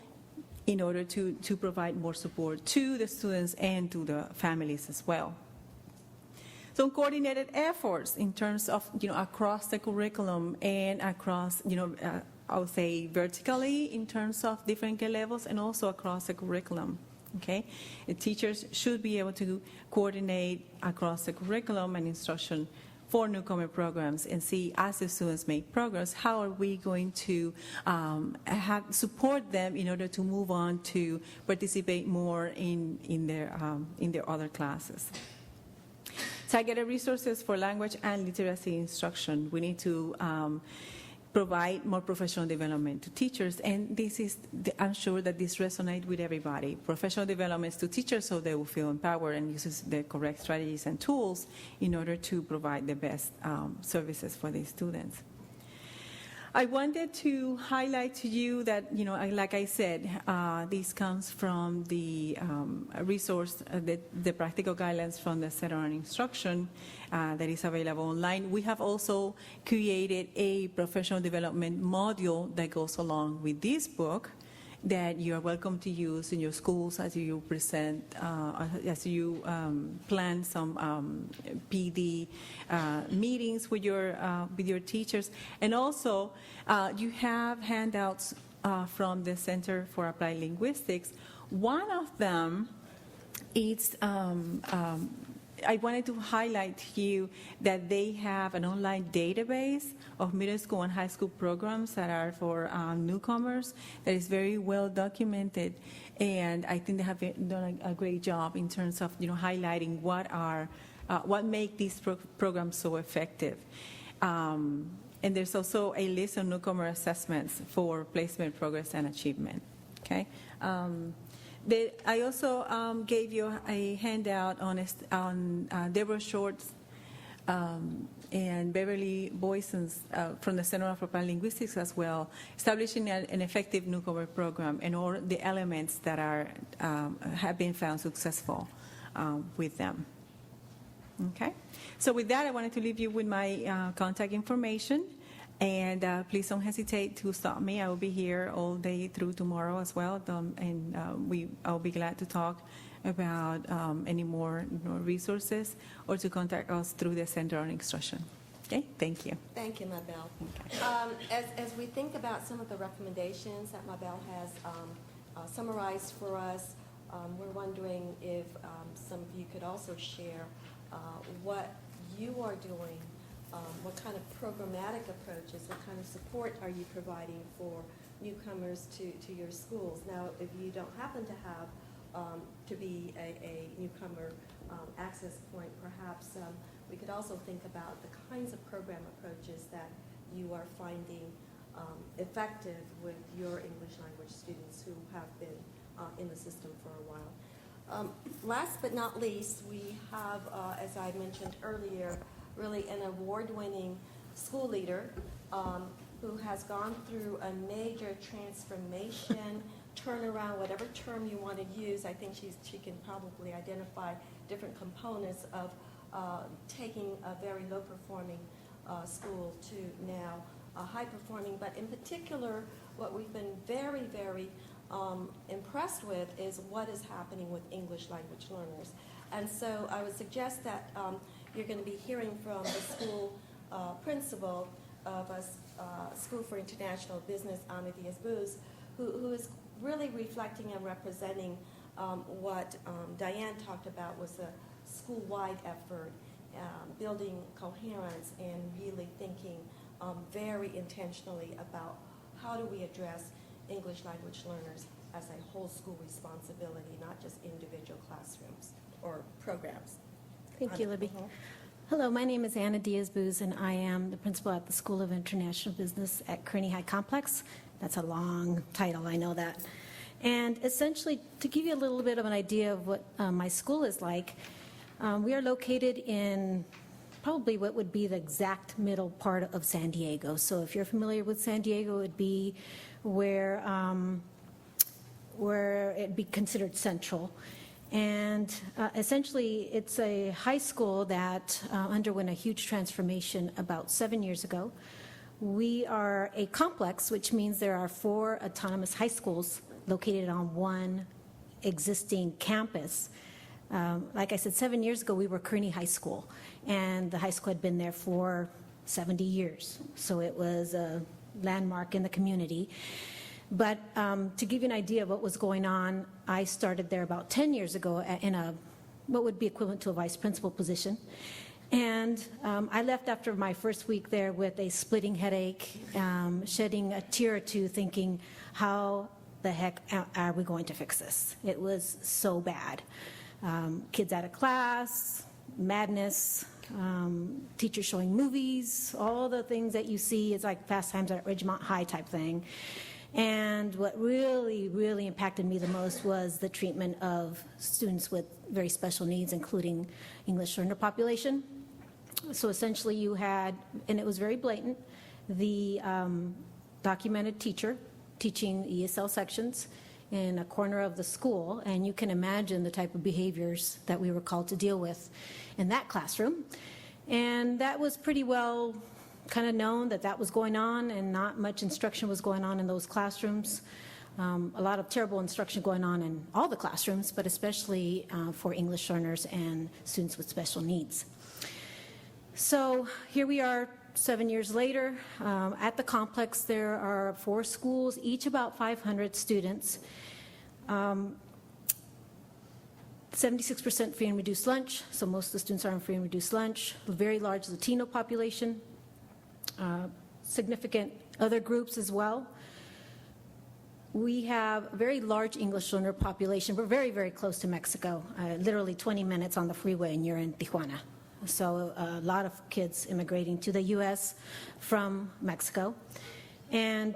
in order to provide more support to the students and to the families as well. Some coordinated efforts in terms of, across the curriculum and across, I would say vertically in terms of different grade levels and also across the curriculum. Okay, the teachers should be able to coordinate across the curriculum and instruction for newcomer programs and see, as the students make progress, how are we going to support them in order to move on to participate more in their other classes. Targeted resources for language and literacy instruction. We need to provide more professional development to teachers, and I'm sure that this resonates with everybody. Professional developments to teachers so they will feel empowered and uses the correct strategies and tools in order to provide the best services for these students. I wanted to highlight to you that, like I said, this comes from the resource, the practical guidelines from the Center on Instruction that is available online. We have also created a professional development module that goes along with this book that you are welcome to use in your schools as you present, as you plan some PD meetings with your teachers. And also, you have handouts from the Center for Applied Linguistics. One of them is, I wanted to highlight to you that they have an online database of middle school and high school programs that are for newcomers that is very well documented, and I think they have done a great job in terms of highlighting what make these programs so effective. And there's also a list of newcomer assessments for placement, progress, and achievement. Okay. I also gave you a handout on Deborah Short's and Beverly Boyson's from the Center for Applied Linguistics as well, establishing an effective newcomer program and all the elements that have been found successful with them. Okay, so with that, I wanted to leave you with my contact information. And please don't hesitate to stop me. I will be here all day through tomorrow as well, and I'll be glad to talk about any more resources or to contact us through the Center on Instruction. Okay, thank you. Thank you, Mabel. Okay. As we think about some of the recommendations that Mabel has summarized for us, we're wondering if some of you could also share what you are doing. What kind of programmatic approaches, what kind of support are you providing for newcomers to your schools? Now, if you don't happen to have to be a newcomer access point, perhaps we could also think about the kinds of program approaches that you are finding effective with your English language students who have been in the system for a while. Last but not least, we have, as I mentioned earlier, really an award-winning school leader who has gone through a major transformation, turnaround, whatever term you want to use. I think she can probably identify different components of taking a very low-performing school to now high-performing. But in particular, what we've been very, very impressed with is what is happening with English language learners. And so I would suggest that you're going to be hearing from the school principal of a School for International Business, Diaz-Booz, who is really reflecting and representing what Diane talked about was a school-wide effort, building coherence and really thinking very intentionally about how do we address English language learners as a whole school responsibility, not just individual classrooms or programs. Thank you, Libby. Hello, my name is Diaz-Booz, and I am the principal at the School of International Business at Kearny High Complex. That's a long title, I know that. And essentially, to give you a little bit of an idea of what my school is like, we are located in probably what would be the exact middle part of San Diego. So if you're familiar with San Diego, it would be where it'd be considered central. And essentially, it's a high school that underwent a huge transformation about 7 years ago. We are a complex, which means there are 4 autonomous high schools located on one existing campus. Like I said, 7 years ago, we were Kearny High School, and the high school had been there for 70 years. So it was a landmark in the community. But to give you an idea of what was going on, I started there about 10 years ago in what would be equivalent to a vice principal position. And I left after my first week there with a splitting headache, shedding a tear or two, thinking, how the heck are we going to fix this? It was so bad. Kids out of class, madness, teachers showing movies, all the things that you see. It's like Fast Times at Ridgemont High type thing. And what really, really impacted me the most was the treatment of students with very special needs, including English learner population. So essentially you had, and it was very blatant, the documented teacher teaching ESL sections in a corner of the school, and you can imagine the type of behaviors that we were called to deal with in that classroom. And that was pretty well kind of known that that was going on, and not much instruction was going on in those classrooms. A lot of terrible instruction going on in all the classrooms, but especially for English learners and students with special needs. So here we are 7 years later. At the complex, there are 4 schools, each about 500 students. 76% free and reduced lunch, so most of the students are on free and reduced lunch. A very large Latino population. Significant other groups as well. We have a very large English learner population. We're very, very close to Mexico, literally 20 minutes on the freeway and you're in Tijuana. So a lot of kids immigrating to the U.S. from Mexico. And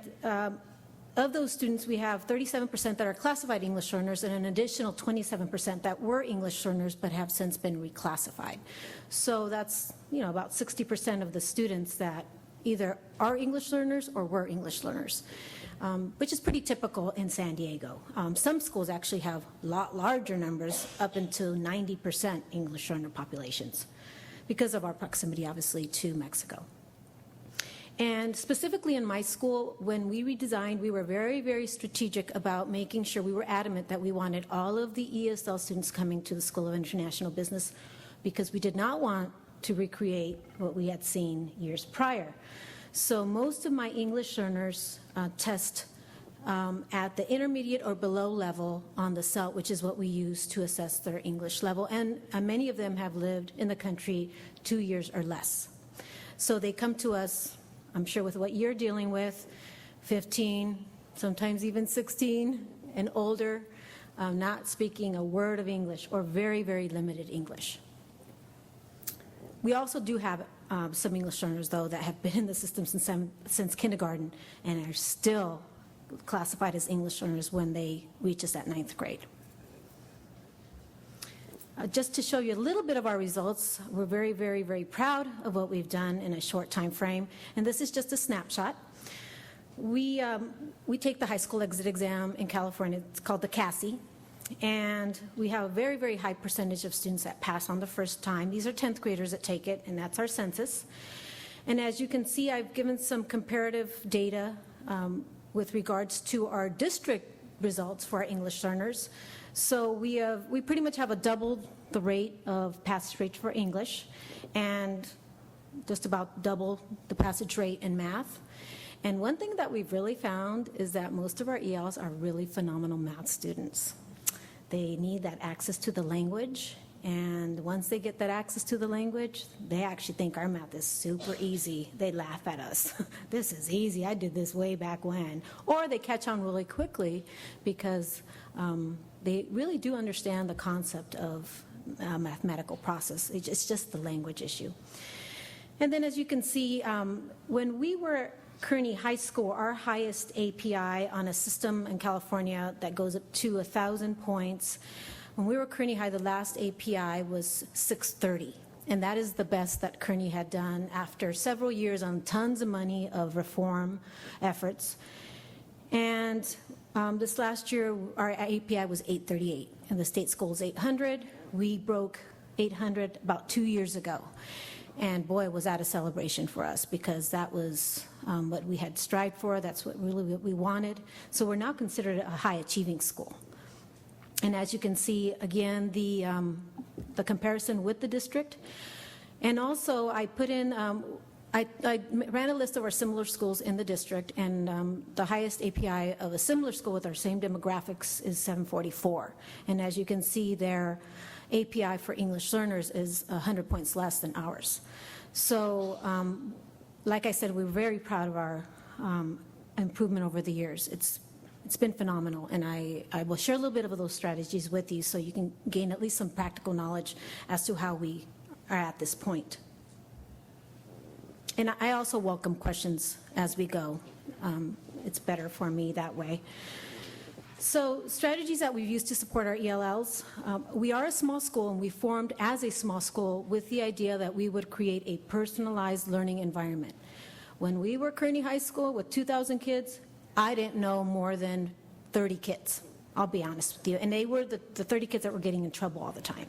of those students, we have 37% that are classified English learners and an additional 27% that were English learners but have since been reclassified. So that's, about 60% of the students that either are English learners or were English learners, which is pretty typical in San Diego. Some schools actually have a lot larger numbers, up until 90% English learner populations, because of our proximity, obviously, to Mexico. And specifically in my school, when we redesigned, we were very, very strategic about making sure we were adamant that we wanted all of the ESL students coming to the School of International Business, because we did not want to recreate what we had seen years prior. So most of my English learners test at the intermediate or below level on the CELT, which is what we use to assess their English level. And many of them have lived in the country 2 years or less. So they come to us, I'm sure with what you're dealing with, 15, sometimes even 16 and older, not speaking a word of English or very, very limited English. We also do have some English learners, though, that have been in the system since kindergarten and are still classified as English learners when they reach us at 9th grade. Just to show you a little bit of our results, we're very, very, very proud of what we've done in a short time frame, and this is just a snapshot. We take the high school exit exam in California. It's called the CASI. And we have a very, very high percentage of students that pass on the first time. These are 10th graders that take it, and that's our census. And as you can see, I've given some comparative data with regards to our district results for our English learners. So we pretty much have doubled the rate of passage rate for English, and just about double the passage rate in math. And one thing that we've really found is that most of our ELs are really phenomenal math students. They need that access to the language, and once they get that access to the language, they actually think our math is super easy. They laugh at us. This is easy. I did this way back when. Or they catch on really quickly because they really do understand the concept of mathematical process. It's just the language issue. And then as you can see, when we were Kearny High School, our highest API on a system in California that goes up to 1,000 points. When we were Kearny High, the last API was 630, and that is the best that Kearny had done after several years on tons of money of reform efforts. And This last year, our API was 838, and the state goal is 800. We broke 800 about 2 years ago. And boy, was that a celebration for us, because that was what we had strived for. That's what we wanted. So we're now considered a high-achieving school. And as you can see, again, the comparison with the district. And also, I put in, I ran a list of our similar schools in the district, and the highest API of a similar school with our same demographics is 744. And as you can see, their API for English learners is 100 points less than ours. So, like I said, we're very proud of our improvement over the years. It's been phenomenal, and I will share a little bit of those strategies with you so you can gain at least some practical knowledge as to how we are at this point. And I also welcome questions as we go. It's better for me that way. So strategies that we've used to support our ELLs, we are a small school, and we formed as a small school with the idea that we would create a personalized learning environment. When we were Kearny High School with 2,000 kids, I didn't know more than 30 kids, I'll be honest with you. And they were the 30 kids that were getting in trouble all the time.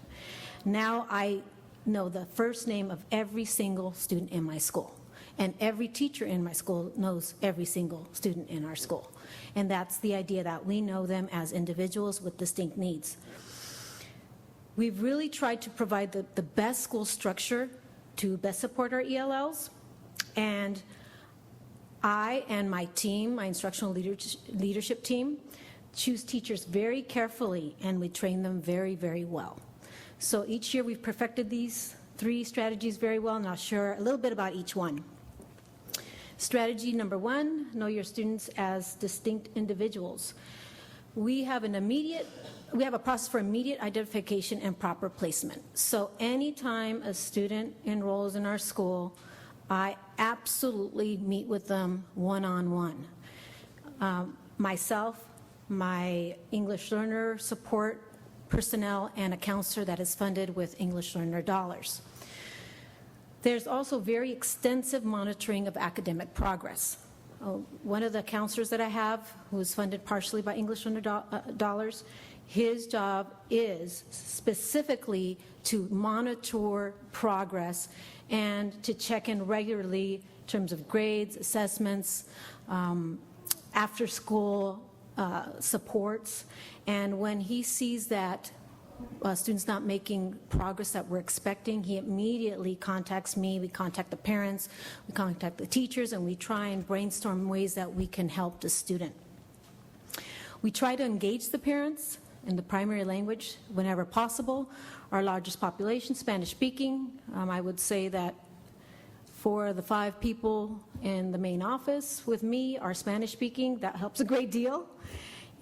Now I know the first name of every single student in my school. And every teacher in my school knows every single student in our school. And that's the idea, that we know them as individuals with distinct needs. We've really tried to provide the best school structure to best support our ELLs. And I and my team, my instructional leadership team, choose teachers very carefully, and we train them very, very well. So each year we've perfected these 3 strategies very well, and I'll share a little bit about each one. Strategy number 1, know your students as distinct individuals. We have a process for immediate identification and proper placement. So anytime a student enrolls in our school, I absolutely meet with them one-on-one. Myself, my English learner support personnel, and a counselor that is funded with English learner dollars. There's also very extensive monitoring of academic progress. One of the counselors that I have, who is funded partially by English learner dollars, his job is specifically to monitor progress and to check in regularly in terms of grades, assessments, after school supports. And when he sees that students not making progress that we're expecting, he immediately contacts me. We contact the parents, we contact the teachers, and we try and brainstorm ways that we can help the student. We try to engage the parents in the primary language whenever possible. Our largest population, Spanish speaking. I would say that 4 of the 5 people in the main office with me are Spanish speaking. That helps a great deal.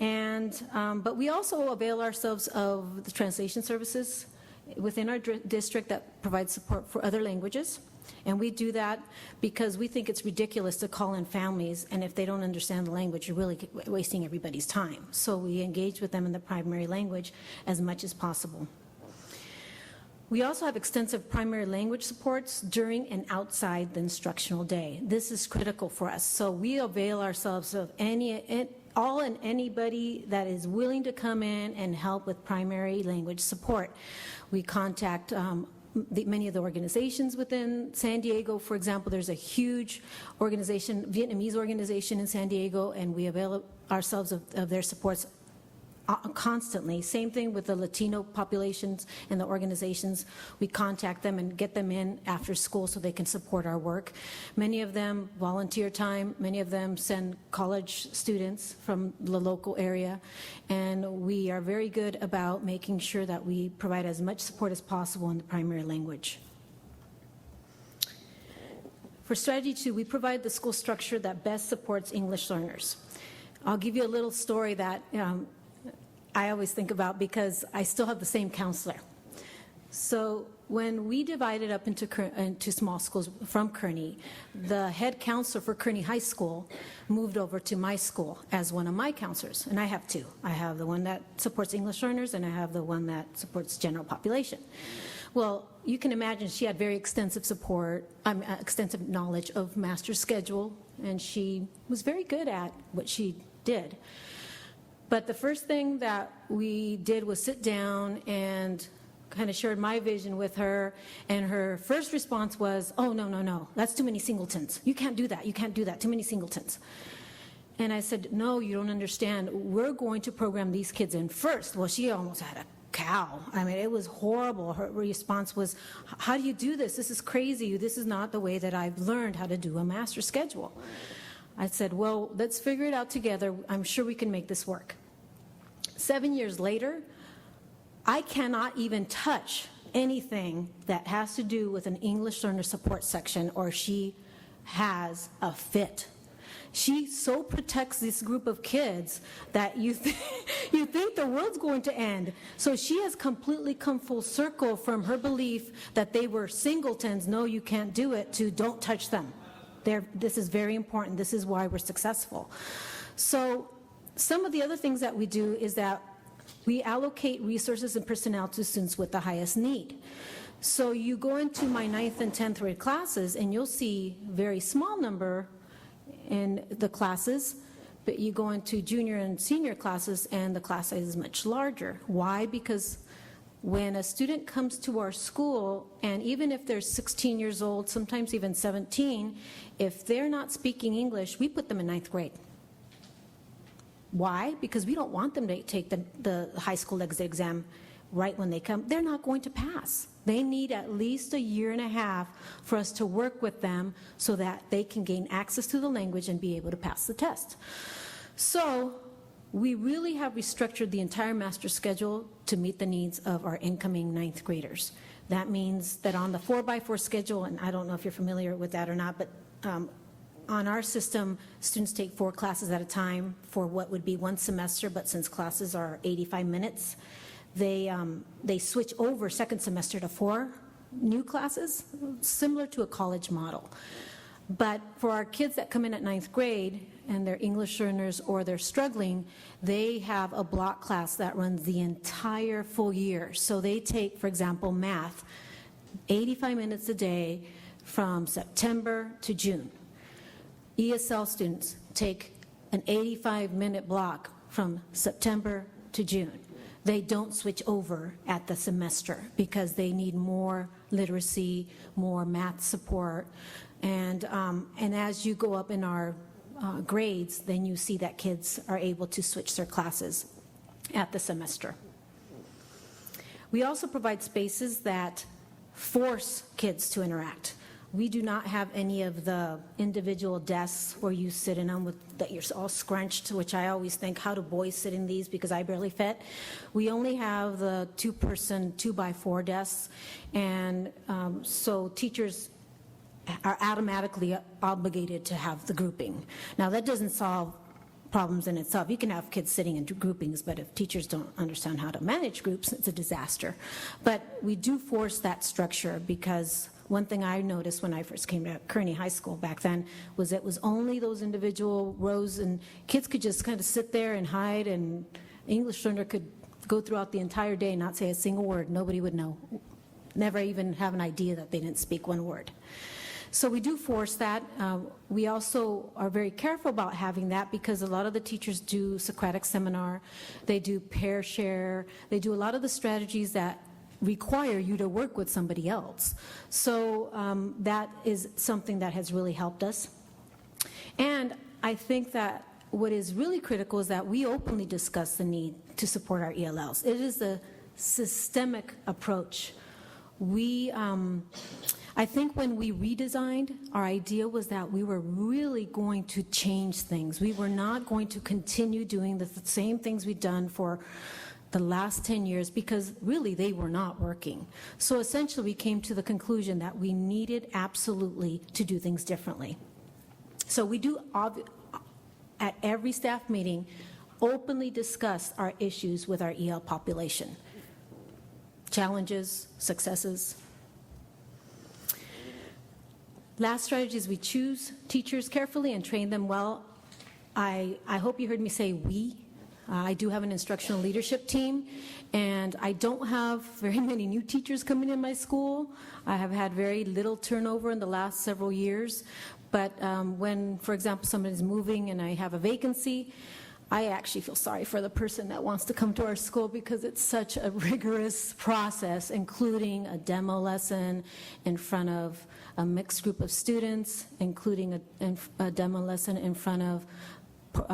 And, but we also avail ourselves of the translation services within our district that provide support for other languages. And we do that because we think it's ridiculous to call in families, and if they don't understand the language, you're really wasting everybody's time. So we engage with them in the primary language as much as possible. We also have extensive primary language supports during and outside the instructional day. This is critical for us. So we avail ourselves of all and anybody that is willing to come in and help with primary language support. We contact many of the organizations within San Diego. For example, there's a huge organization, Vietnamese organization in San Diego, and we avail ourselves of their supports constantly. Same thing with the Latino populations and the organizations. We contact them and get them in after school so they can support our work. Many of them volunteer time. Many of them send college students from the local area. And we are very good about making sure that we provide as much support as possible in the primary language. For strategy 2, we provide the school structure that best supports English learners. I'll give you a little story that I always think about because I still have the same counselor. So when we divided up into small schools from Kearny, the head counselor for Kearny High School moved over to my school as one of my counselors, and I have 2. I have the one that supports English learners, and I have the one that supports general population. Well, you can imagine she had very extensive extensive knowledge of master's schedule, and she was very good at what she did. But the first thing that we did was sit down and kind of shared my vision with her, and her first response was, oh, no, that's too many singletons. You can't do that, too many singletons. And I said, no, you don't understand. We're going to program these kids in first. Well, she almost had a cow. I mean, it was horrible. Her response was, how do you do this? This is crazy. This is not the way that I've learned how to do a master schedule. I said, well, let's figure it out together. I'm sure we can make this work. 7 years later, I cannot even touch anything that has to do with an English learner support section, or she has a fit. She so protects this group of kids that you think the world's going to end. So she has completely come full circle from her belief that they were singletons, no, you can't do it, to don't touch them. This is very important. This is why we're successful. So some of the other things that we do is that we allocate resources and personnel to students with the highest need. So you go into my 9th and 10th grade classes, and you'll see very small number in the classes, but you go into junior and senior classes, and the class size is much larger. Why? Because when a student comes to our school, and even if they're 16 years old, sometimes even 17, if they're not speaking English, we put them in 9th grade. Why? Because we don't want them to take the high school exit exam right when they come. They're not going to pass. They need at least 1.5 years for us to work with them so that they can gain access to the language and be able to pass the test. So we really have restructured the entire master schedule to meet the needs of our incoming 9th graders. That means that on the 4x4 schedule, and I don't know if you're familiar with that or not, but on our system, students take 4 classes at a time for what would be 1 semester, but since classes are 85 minutes, they switch over second semester to 4 new classes, similar to a college model. But for our kids that come in at 9th grade and they're English learners or they're struggling, they have a block class that runs the entire full year. So they take, for example, math, 85 minutes a day from September to June. ESL students take an 85-minute block from September to June. They don't switch over at the semester because they need more literacy, more math support, and as you go up in our grades, then you see that kids are able to switch their classes at the semester. We also provide spaces that force kids to interact. We do not have any of the individual desks where you sit in them that you're all scrunched, which I always think, how do boys sit in these, because I barely fit. We only have the 2-person 2x4 desks, and so teachers are automatically obligated to have the grouping. Now that doesn't solve problems in itself. You can have kids sitting in groupings, but if teachers don't understand how to manage groups, it's a disaster. But we do force that structure, because one thing I noticed when I first came to Kearny High School back then was it was only those individual rows, and kids could just kind of sit there and hide, and English learner could go throughout the entire day and not say a single word. Nobody would know, never even have an idea that they didn't speak one word. So we do force that. We also are very careful about having that, because a lot of the teachers do Socratic seminar, they do pair share, they do a lot of the strategies that require you to work with somebody else. So that is something that has really helped us. And I think that what is really critical is that we openly discuss the need to support our ELLs. It is a systemic approach. I think when we redesigned, our idea was that we were really going to change things. We were not going to continue doing the same things we've done for the last 10 years, because really they were not working. So essentially we came to the conclusion that we needed absolutely to do things differently. So we do, at every staff meeting, openly discuss our issues with our EL population. Challenges, successes. Last strategy is we choose teachers carefully and train them well. I hope you heard me say we. I do have an instructional leadership team, and I don't have very many new teachers coming in my school. I have had very little turnover in the last several years, but when, for example, somebody's moving and I have a vacancy, I actually feel sorry for the person that wants to come to our school because it's such a rigorous process, including a demo lesson in front of a mixed group of students, including a demo lesson in front of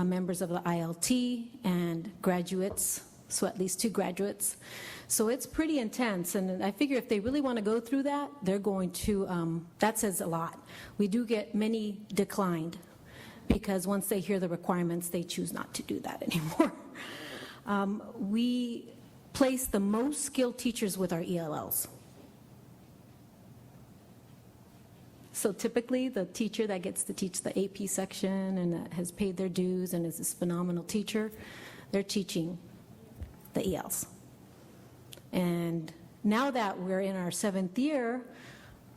members of the ILT and graduates, so at least 2 graduates. So it's pretty intense, and I figure if they really want to go through that, they're going to, that says a lot. We do get many declined, because once they hear the requirements, they choose not to do that anymore. We place the most skilled teachers with our ELLs. So typically, the teacher that gets to teach the AP section and that has paid their dues and is this phenomenal teacher, they're teaching the ELs. And now that we're in our 7th year,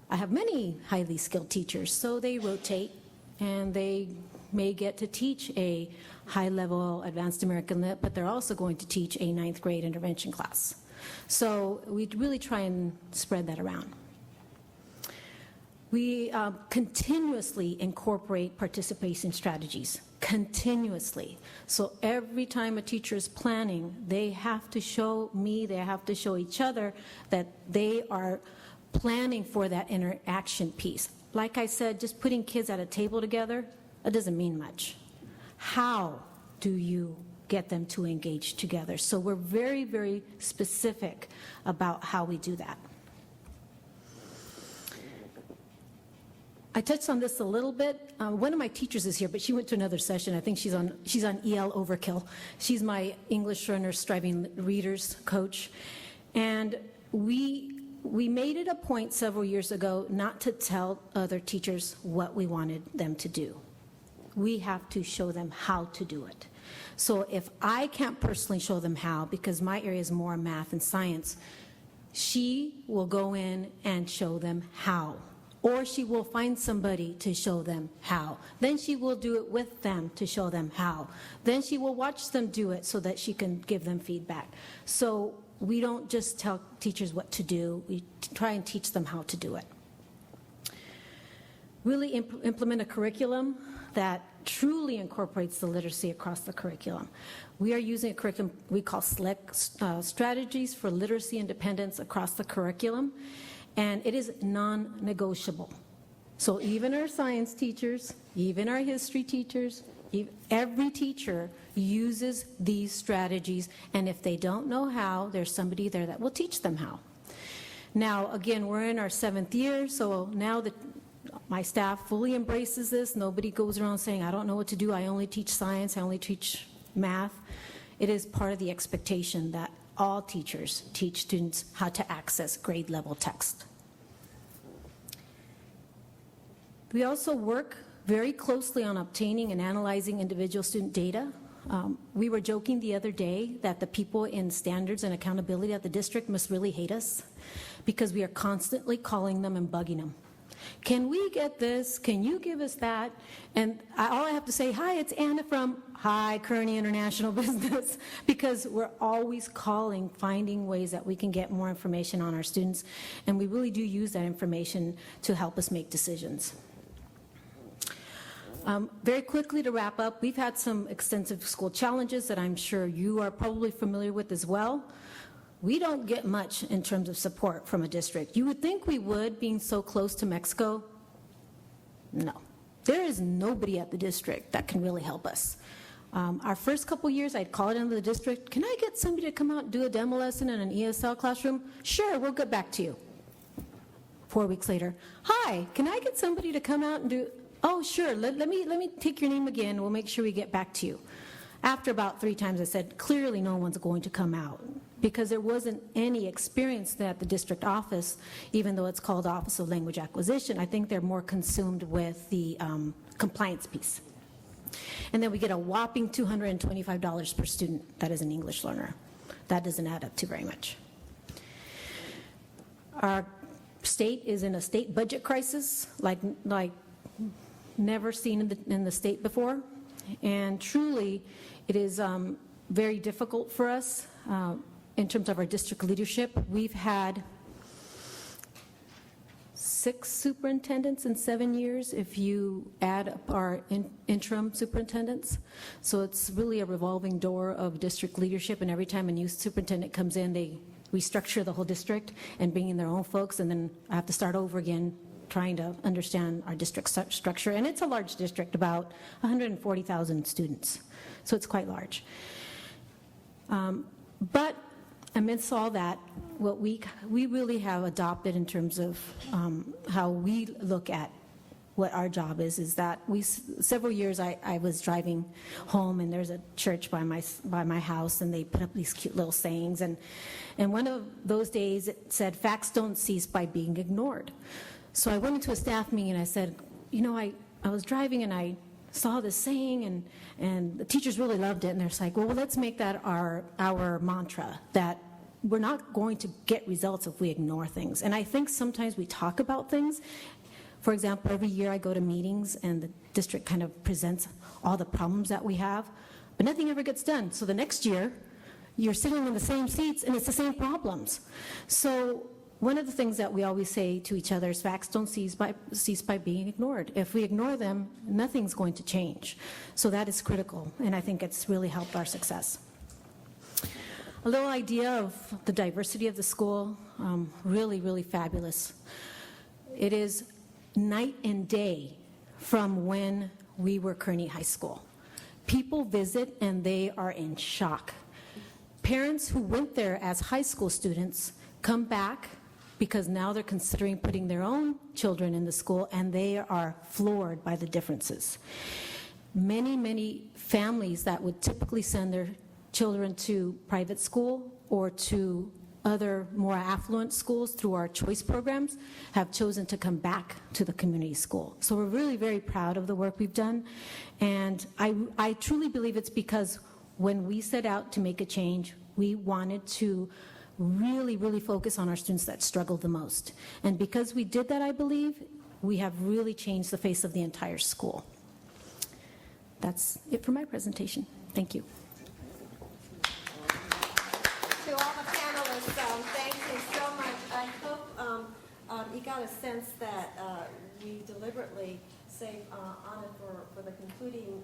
I have many highly skilled teachers, so they rotate, and they may get to teach a high-level advanced American Lit, but they're also going to teach a 9th grade intervention class. So we really try and spread that around. We continuously incorporate participation strategies, continuously. So every time a teacher is planning, they have to show me, they have to show each other that they are planning for that interaction piece. Like I said, just putting kids at a table together, that doesn't mean much. How do you get them to engage together? So we're very, very specific about how we do that. I touched on this a little bit. One of my teachers is here, but she went to another session. I think she's on EL Overkill. She's my English Learner Striving Readers coach. And we made it a point several years ago not to tell other teachers what we wanted them to do. We have to show them how to do it. So if I can't personally show them how, because my area is more math and science, she will go in and show them how. Or she will find somebody to show them how. Then she will do it with them to show them how. Then she will watch them do it so that she can give them feedback. So we don't just tell teachers what to do, we try and teach them how to do it. Really implement a curriculum that truly incorporates the literacy across the curriculum. We are using a curriculum we call SLIC, Strategies for Literacy Independence Across the Curriculum. And it is non-negotiable. So even our science teachers, even our history teachers, every teacher uses these strategies, and if they don't know how, there's somebody there that will teach them how. Now, again, we're in our 7th year, so now that my staff fully embraces this, nobody goes around saying, I don't know what to do, I only teach science, I only teach math. It is part of the expectation that all teachers teach students how to access grade level text. We also work very closely on obtaining and analyzing individual student data. We were joking the other day that the people in standards and accountability at the district must really hate us because we are constantly calling them and bugging them. Can we get this? Can you give us that? And all I have to say, hi, it's Anna from Kearny International Business, because we're always calling, finding ways that we can get more information on our students, and we really do use that information to help us make decisions. Very quickly to wrap up, we've had some extensive school challenges that I'm sure you are probably familiar with as well. We don't get much in terms of support from a district. You would think we would, being so close to Mexico. No. There is nobody at the district that can really help us. Our first couple years, I'd call it into the district, can I get somebody to come out and do a demo lesson in an ESL classroom? Sure, we'll get back to you. 4 weeks later, hi, can I get somebody to come out and do, oh, sure, let me take your name again, we'll make sure we get back to you. After about 3 times, I said, clearly no one's going to come out, because there wasn't any experience at the district office, even though it's called Office of Language Acquisition. I think they're more consumed with the compliance piece. And then we get a whopping $225 per student that is an English learner. That doesn't add up to very much. Our state is in a state budget crisis, like never seen in the state before. And truly, it is very difficult for us in terms of our district leadership. We've had 6 superintendents in 7 years if you add up our interim superintendents. So it's really a revolving door of district leadership, and every time a new superintendent comes in, they restructure the whole district and bring in their own folks, and then I have to start over again trying to understand our district structure. And it's a large district, about 140,000 students, so it's quite large. But amidst all that, what we really have adopted in terms of how we look at what our job is that several years I was driving home, and there's a church by my house, and they put up these cute little sayings, and one of those days it said, "Facts don't cease by being ignored." So I went into a staff meeting and I said, I was driving and I saw this saying, and the teachers really loved it, and they're like, well, let's make that our mantra, that we're not going to get results if we ignore things. And I think sometimes we talk about things. For example, every year I go to meetings and the district kind of presents all the problems that we have, but nothing ever gets done. So the next year, you're sitting in the same seats and it's the same problems. So one of the things that we always say to each other is facts don't cease by being ignored. If we ignore them, nothing's going to change. So that is critical, and I think it's really helped our success. A little idea of the diversity of the school, really, really fabulous. It is night and day from when we were Kearny High School. People visit and they are in shock. Parents who went there as high school students come back because now they're considering putting their own children in the school, and they are floored by the differences. Many, many families that would typically send their children to private school or to other more affluent schools through our choice programs have chosen to come back to the community school. So we're really very proud of the work we've done, and I truly believe it's because when we set out to make a change, we wanted to really, really focus on our students that struggle the most. And because we did that, I believe, we have really changed the face of the entire school. That's it for my presentation. Thank you. To all the panelists, thank you so much. I hope you got a sense that we deliberately saved Anna for the concluding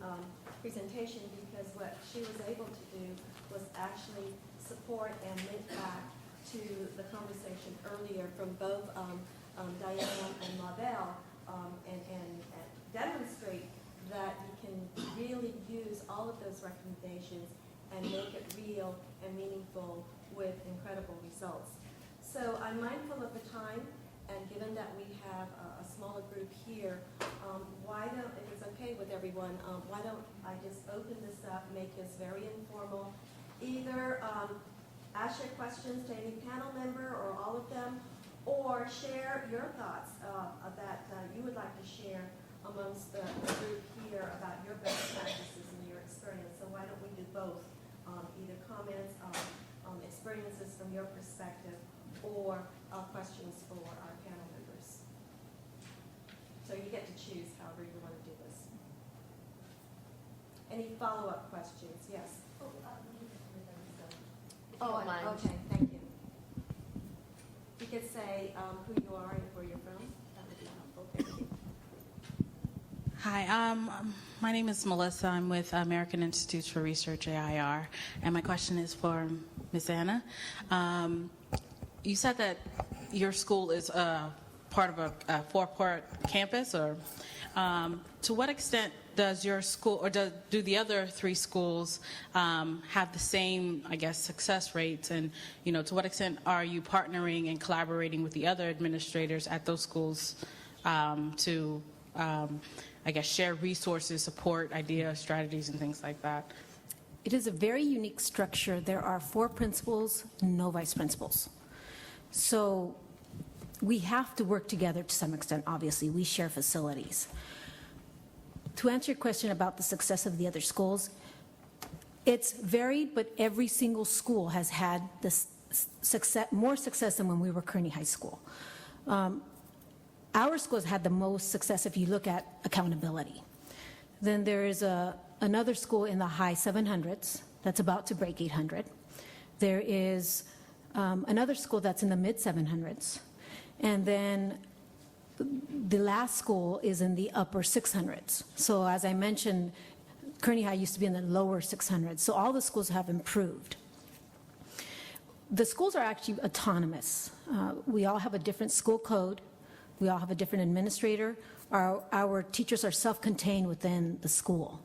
presentation, because what she was able to do was actually support and link back to the conversation earlier from both Diane and Mabel, and demonstrate that you can really use all of those recommendations and make it real and meaningful with incredible results. So I'm mindful of the time, and given that we have a smaller group here, why don't, if it's okay with everyone, why don't I just open this up, make this very informal. Either ask your questions to any panel member or all of them, or share your thoughts that you would like to share amongst the group here about your best practices and your experience. So why don't we do both? Either comments, experiences from your perspective, or questions for our panel members. So you get to choose however you want to do this. Any follow-up questions? Yes. Oh, okay, thank you. You could say who you are and where you're from. That would be helpful. Thank you. Hi, my name is Melissa. I'm with American Institutes for Research, AIR, and my question is for Ms. Anna. You said that your school is part of a four-part campus, or to what extent does your school, or do the other 3 schools have the same, I guess, success rates? And, to what extent are you partnering and collaborating with the other administrators at those schools to, I guess, share resources, support ideas, strategies, and things like that? It is a very unique structure. There are 4 principals, no vice principals. So we have to work together to some extent, obviously. We share facilities. To answer your question about the success of the other schools, it's varied, but every single school has had this more success than when we were Kearny High School. Our school has had the most success if you look at accountability. Then there is another school in the high 700s that's about to break 800. There is another school that's in the mid 700s. And then the last school is in the upper 600s. So as I mentioned, Kearny High used to be in the lower 600s. So all the schools have improved. The schools are actually autonomous. We all have a different school code. We all have a different administrator. Our teachers are self-contained within the school.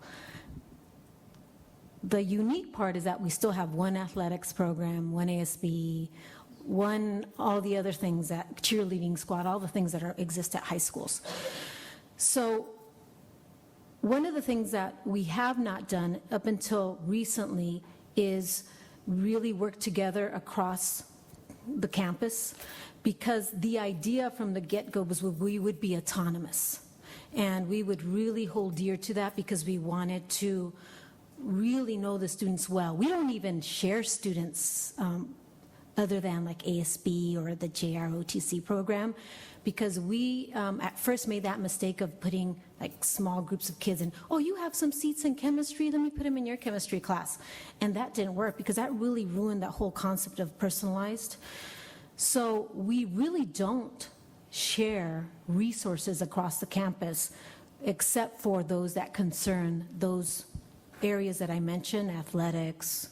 The unique part is that we still have one athletics program, one ASB, all the other things, that cheerleading squad, all the things that exist at high schools. So one of the things that we have not done up until recently is really work together across the campus, because the idea from the get-go was we would be autonomous. And we would really hold dear to that because we wanted to really know the students well. We don't even share students other than like ASB or the JROTC program, because we at first made that mistake of putting like small groups of kids in. Oh, you have some seats in chemistry, let me put them in your chemistry class. And that didn't work because that really ruined that whole concept of personalized. So we really don't share resources across the campus except for those that concern those areas that I mentioned, athletics,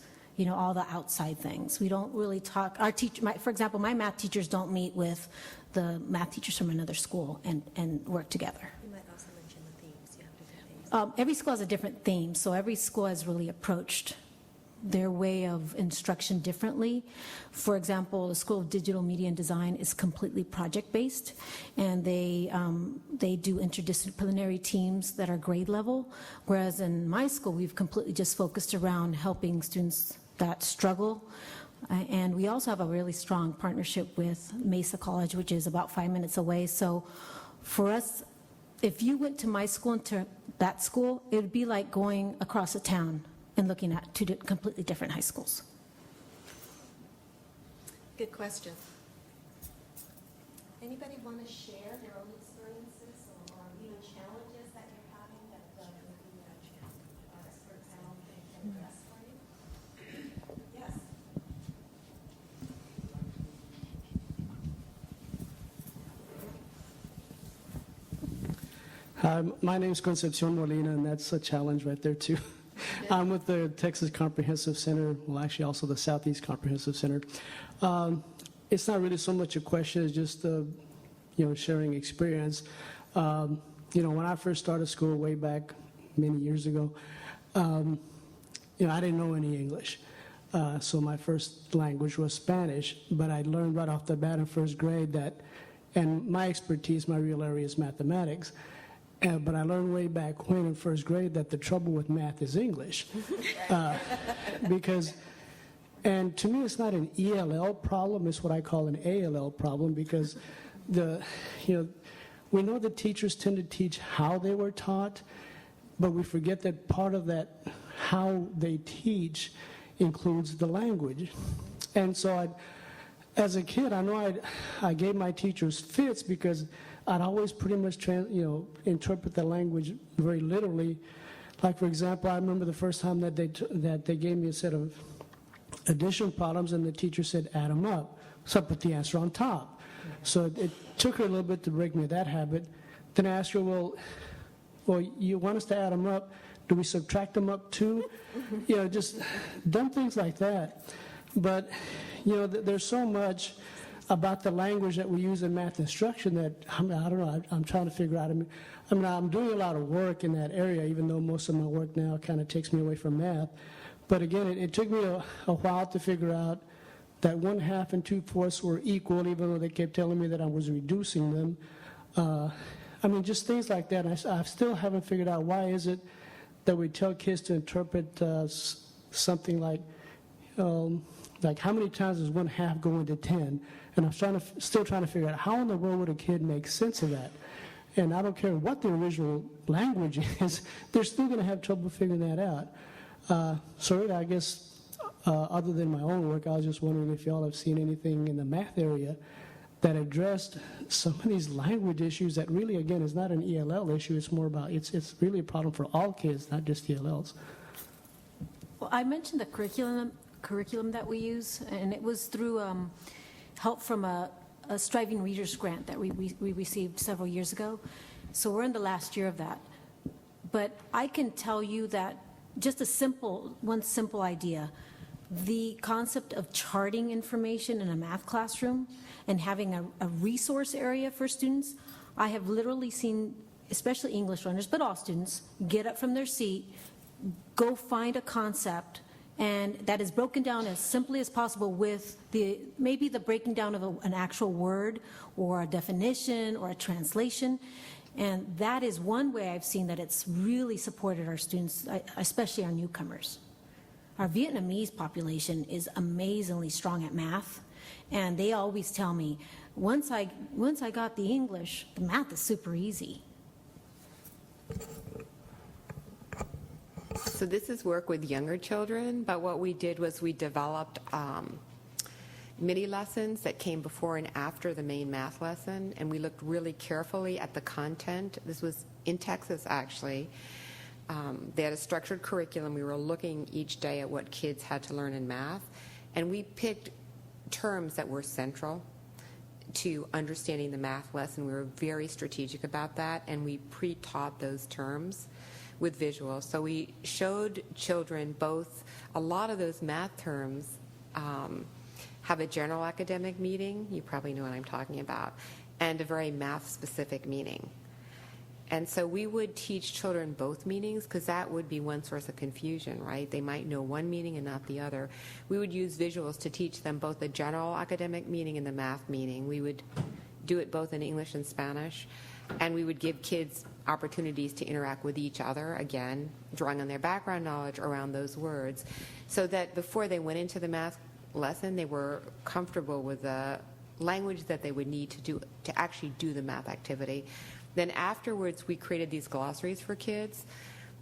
all the outside things. We don't really talk. For example, my math teachers don't meet with the math teachers from another school and work together. You might also mention the themes. You have different themes. Every school has a different theme, so every school has really approached their way of instruction differently. For example, the School of Digital Media and Design is completely project-based, and they do interdisciplinary teams that are grade level, whereas in my school, we've completely just focused around helping students that struggle. And we also have a really strong partnership with Mesa College, which is about 5 minutes away. So for us, if you went to my school and to that school, it would be like going across a town and looking at two completely different high schools. Good question. Anybody want to share their own experiences or even challenges that you're having that maybe our expert panel can address for you? Yes. Hi, my name is Concepcion Molina, and that's a challenge right there, too. I'm with the Texas Comprehensive Center, well, actually also the Southeast Comprehensive Center. It's not really so much a question, it's just, sharing experience. When I first started school way back many years ago, I didn't know any English. So my first language was Spanish, but I learned right off the bat in first grade and my expertise, my real area is mathematics. But I learned way back when in first grade that the trouble with math is English. And to me it's not an ELL problem, it's what I call an ALL problem, because we know the teachers tend to teach how they were taught, but we forget that part of that how they teach includes the language. And so as a kid, I know I gave my teachers fits because I'd always pretty much interpret the language very literally. Like, for example, I remember the first time that they gave me a set of addition problems, and the teacher said, add them up. So I put the answer on top. So it took her a little bit to break me of that habit. Then I asked her, well, you want us to add them up? Do we subtract them up too? Just dumb things like that. But, there's so much about the language that we use in math instruction that, I don't know, I'm trying to figure out. I'm doing a lot of work in that area, even though most of my work now kind of takes me away from math. But again, it took me a while to figure out that 1/2 and 2/4 were equal, even though they kept telling me that I was reducing them. Just things like that. I still haven't figured out why is it that we tell kids to interpret something like how many times does 1/2 go into 10? And I'm still trying to figure out how in the world would a kid make sense of that? And I don't care what the original language is, they're still going to have trouble figuring that out. So really, I guess, other than my own work, I was just wondering if y'all have seen anything in the math area that addressed some of these language issues that really, again, is not an ELL issue. It's more about, it's really a problem for all kids, not just ELLs. Well, I mentioned the curriculum that we use, and it was through help from a a Striving Readers grant that we received several years ago. So we're in the last year of that. But I can tell you that just one simple idea, the concept of charting information in a math classroom and having a resource area for students, I have literally seen, especially English learners, but all students, get up from their seat, go find a concept, and that is broken down as simply as possible with maybe the breaking down of an actual word or a definition or a translation. And that is one way I've seen that it's really supported our students, especially our newcomers. Our Vietnamese population is amazingly strong at math, and they always tell me, once I got the English, the math is super easy. So this is work with younger children, but what we did was we developed mini lessons that came before and after the main math lesson, and we looked really carefully at the content. This was in Texas, actually. They had a structured curriculum. We were looking each day at what kids had to learn in math, and we picked terms that were central to understanding the math lesson. We were very strategic about that, and we pre-taught those terms with visuals. So we showed children both, a lot of those math terms have a general academic meaning, you probably know what I'm talking about, and a very math-specific meaning. And so we would teach children both meanings, because that would be one source of confusion, right? They might know one meaning and not the other. We would use visuals to teach them both the general academic meaning and the math meaning. We would do it both in English and Spanish, and we would give kids opportunities to interact with each other, again, drawing on their background knowledge around those words, so that before they went into the math lesson, they were comfortable with the language that they would need to actually do the math activity. Then afterwards, we created these glossaries for kids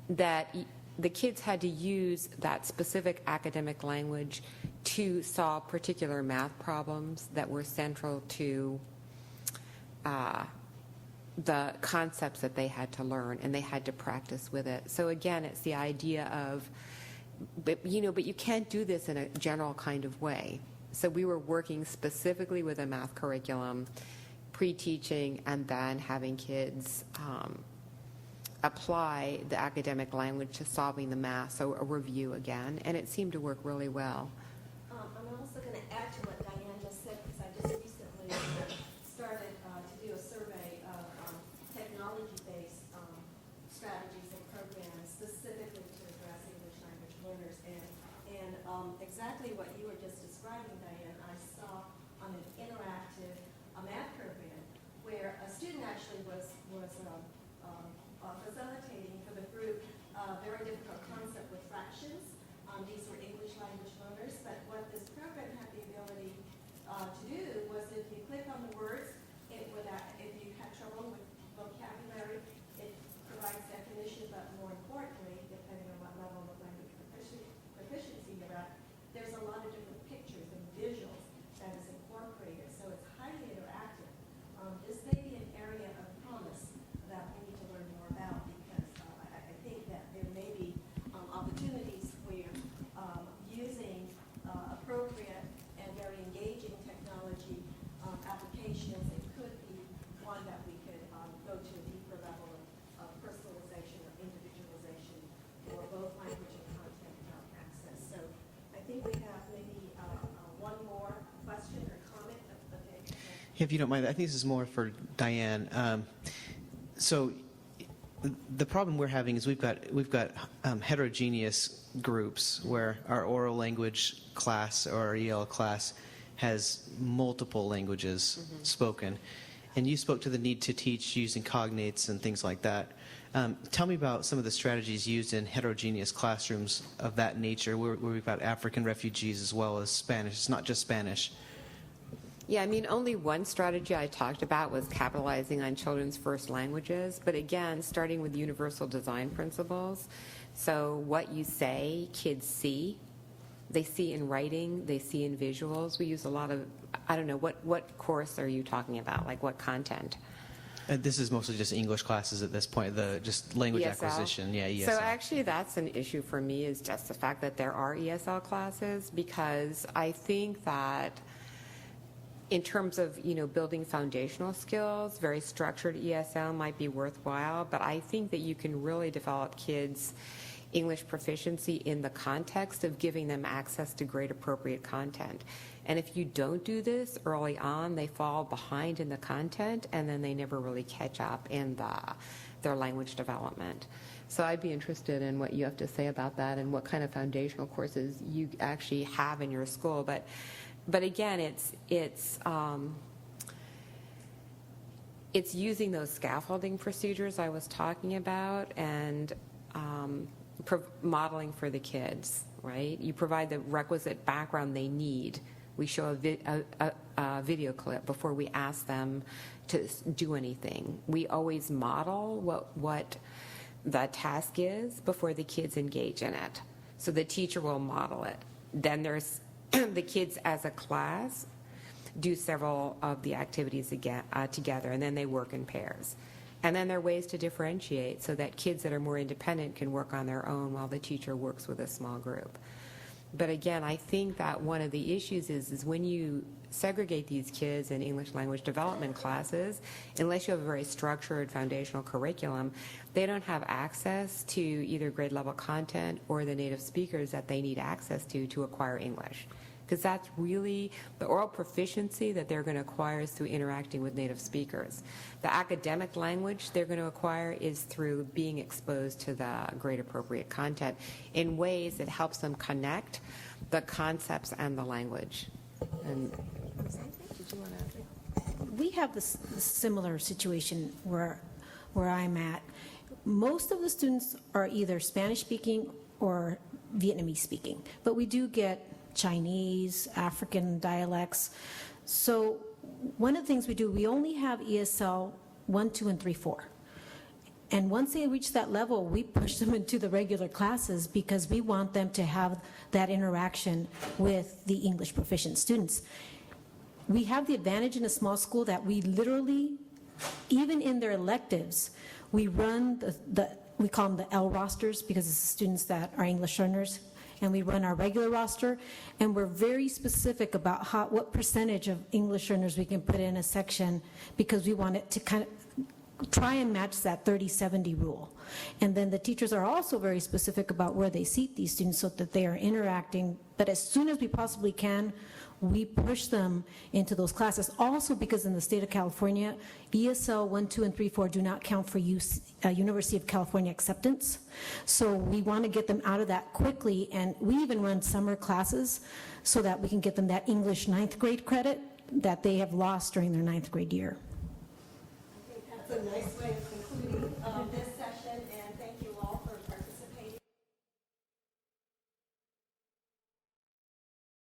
that the kids had to use that specific academic language to solve particular math problems that were central to the concepts that they had to learn, and they had to practice with it. So again, it's the idea of, but you can't do this in a general kind of way. So we were working specifically with a math curriculum, pre-teaching, and then having kids apply the academic language to solving the math, so a review again, and it seemed to work really well. I'm also going to add to what Diane just said, because I just recently started to do a survey of technology-based strategies and programs specifically to address English language learners. And exactly what you were just describing, Diane, I saw on an interactive math program where a student actually was facilitating for the group a very difficult concept with fractions. These were English language learners, but what this program had the ability to do was, if you click on the words, it would, if you had trouble with vocabulary, it provides definition, but more importantly, depending on what level of language proficiency you're at, there's a lot of different pictures and visuals that is incorporated, so it's highly interactive. This may be an area of promise that we need to learn more about, because I think that there may be opportunities where using appropriate and very engaging technology applications, it could be one that we could go to a deeper level of personalization or individualization for both language and content access. So I think we have maybe one more question or comment. Okay. If you don't mind, I think this is more for Diane. So the problem we're having is we've got heterogeneous groups where our oral language class or our EL class has multiple languages spoken, and you spoke to the need to teach using cognates and things like that. Tell me about some of the strategies used in heterogeneous classrooms of that nature, where we've got African refugees as well as Spanish. It's not just Spanish. Yeah, I mean, only one strategy I talked about was capitalizing on children's first languages, but again, starting with universal design principles. So what you say, kids see. They see in writing, they see in visuals. We use a lot of, I don't know, what course are you talking about? Like what content? This is mostly just English classes at this point, just language ESL? acquisition. Yeah, ESL. So actually that's an issue for me, is just the fact that there are ESL classes, because I think that in terms of, building foundational skills, very structured ESL might be worthwhile, but I think that you can really develop kids' English proficiency in the context of giving them access to grade appropriate content. And if you don't do this early on, they fall behind in the content, and then they never really catch up in their language development. So I'd be interested in what you have to say about that and what kind of foundational courses you actually have in your school. But again, it's using those scaffolding procedures I was talking about and modeling for the kids, right? You provide the requisite background they need. We show a video clip before we ask them to do anything. We always model what the task is before the kids engage in it. So the teacher will model it. Then there's the kids as a class do several of the activities together, and then they work in pairs. And then there are ways to differentiate so that kids that are more independent can work on their own while the teacher works with a small group. But again, I think that one of the issues is when you segregate these kids in English language development classes, unless you have a very structured foundational curriculum, they don't have access to either grade level content or the native speakers that they need access to acquire English. Because that's really the oral proficiency that they're going to acquire is through interacting with native speakers. The academic language they're going to acquire is through being exposed to the grade appropriate content in ways that helps them connect the concepts and the language. And did you want to? We have this similar situation where I'm at. Most of the students are either Spanish speaking or Vietnamese speaking, but we do get Chinese, African dialects. So one of the things we do, we only have ESL 1, 2, and 3, 4. And once they reach that level, we push them into the regular classes because we want them to have that interaction with the English proficient students. We have the advantage in a small school that we literally, even in their electives, we run we call them the L rosters because it's the students that are English learners, and we run our regular roster, and we're very specific about what percentage of English learners we can put in a section because we want it to kind of try and match that 30-70 rule. And then the teachers are also very specific about where they seat these students so that they are interacting, but as soon as we possibly can, we push them into those classes. Also because in the state of California, ESL 1, 2, and 3, 4 do not count for University of California acceptance. So we want to get them out of that quickly, and we even run summer classes so that we can get them that English 9th grade credit that they have lost during their 9th grade year. I think that's a nice way of concluding this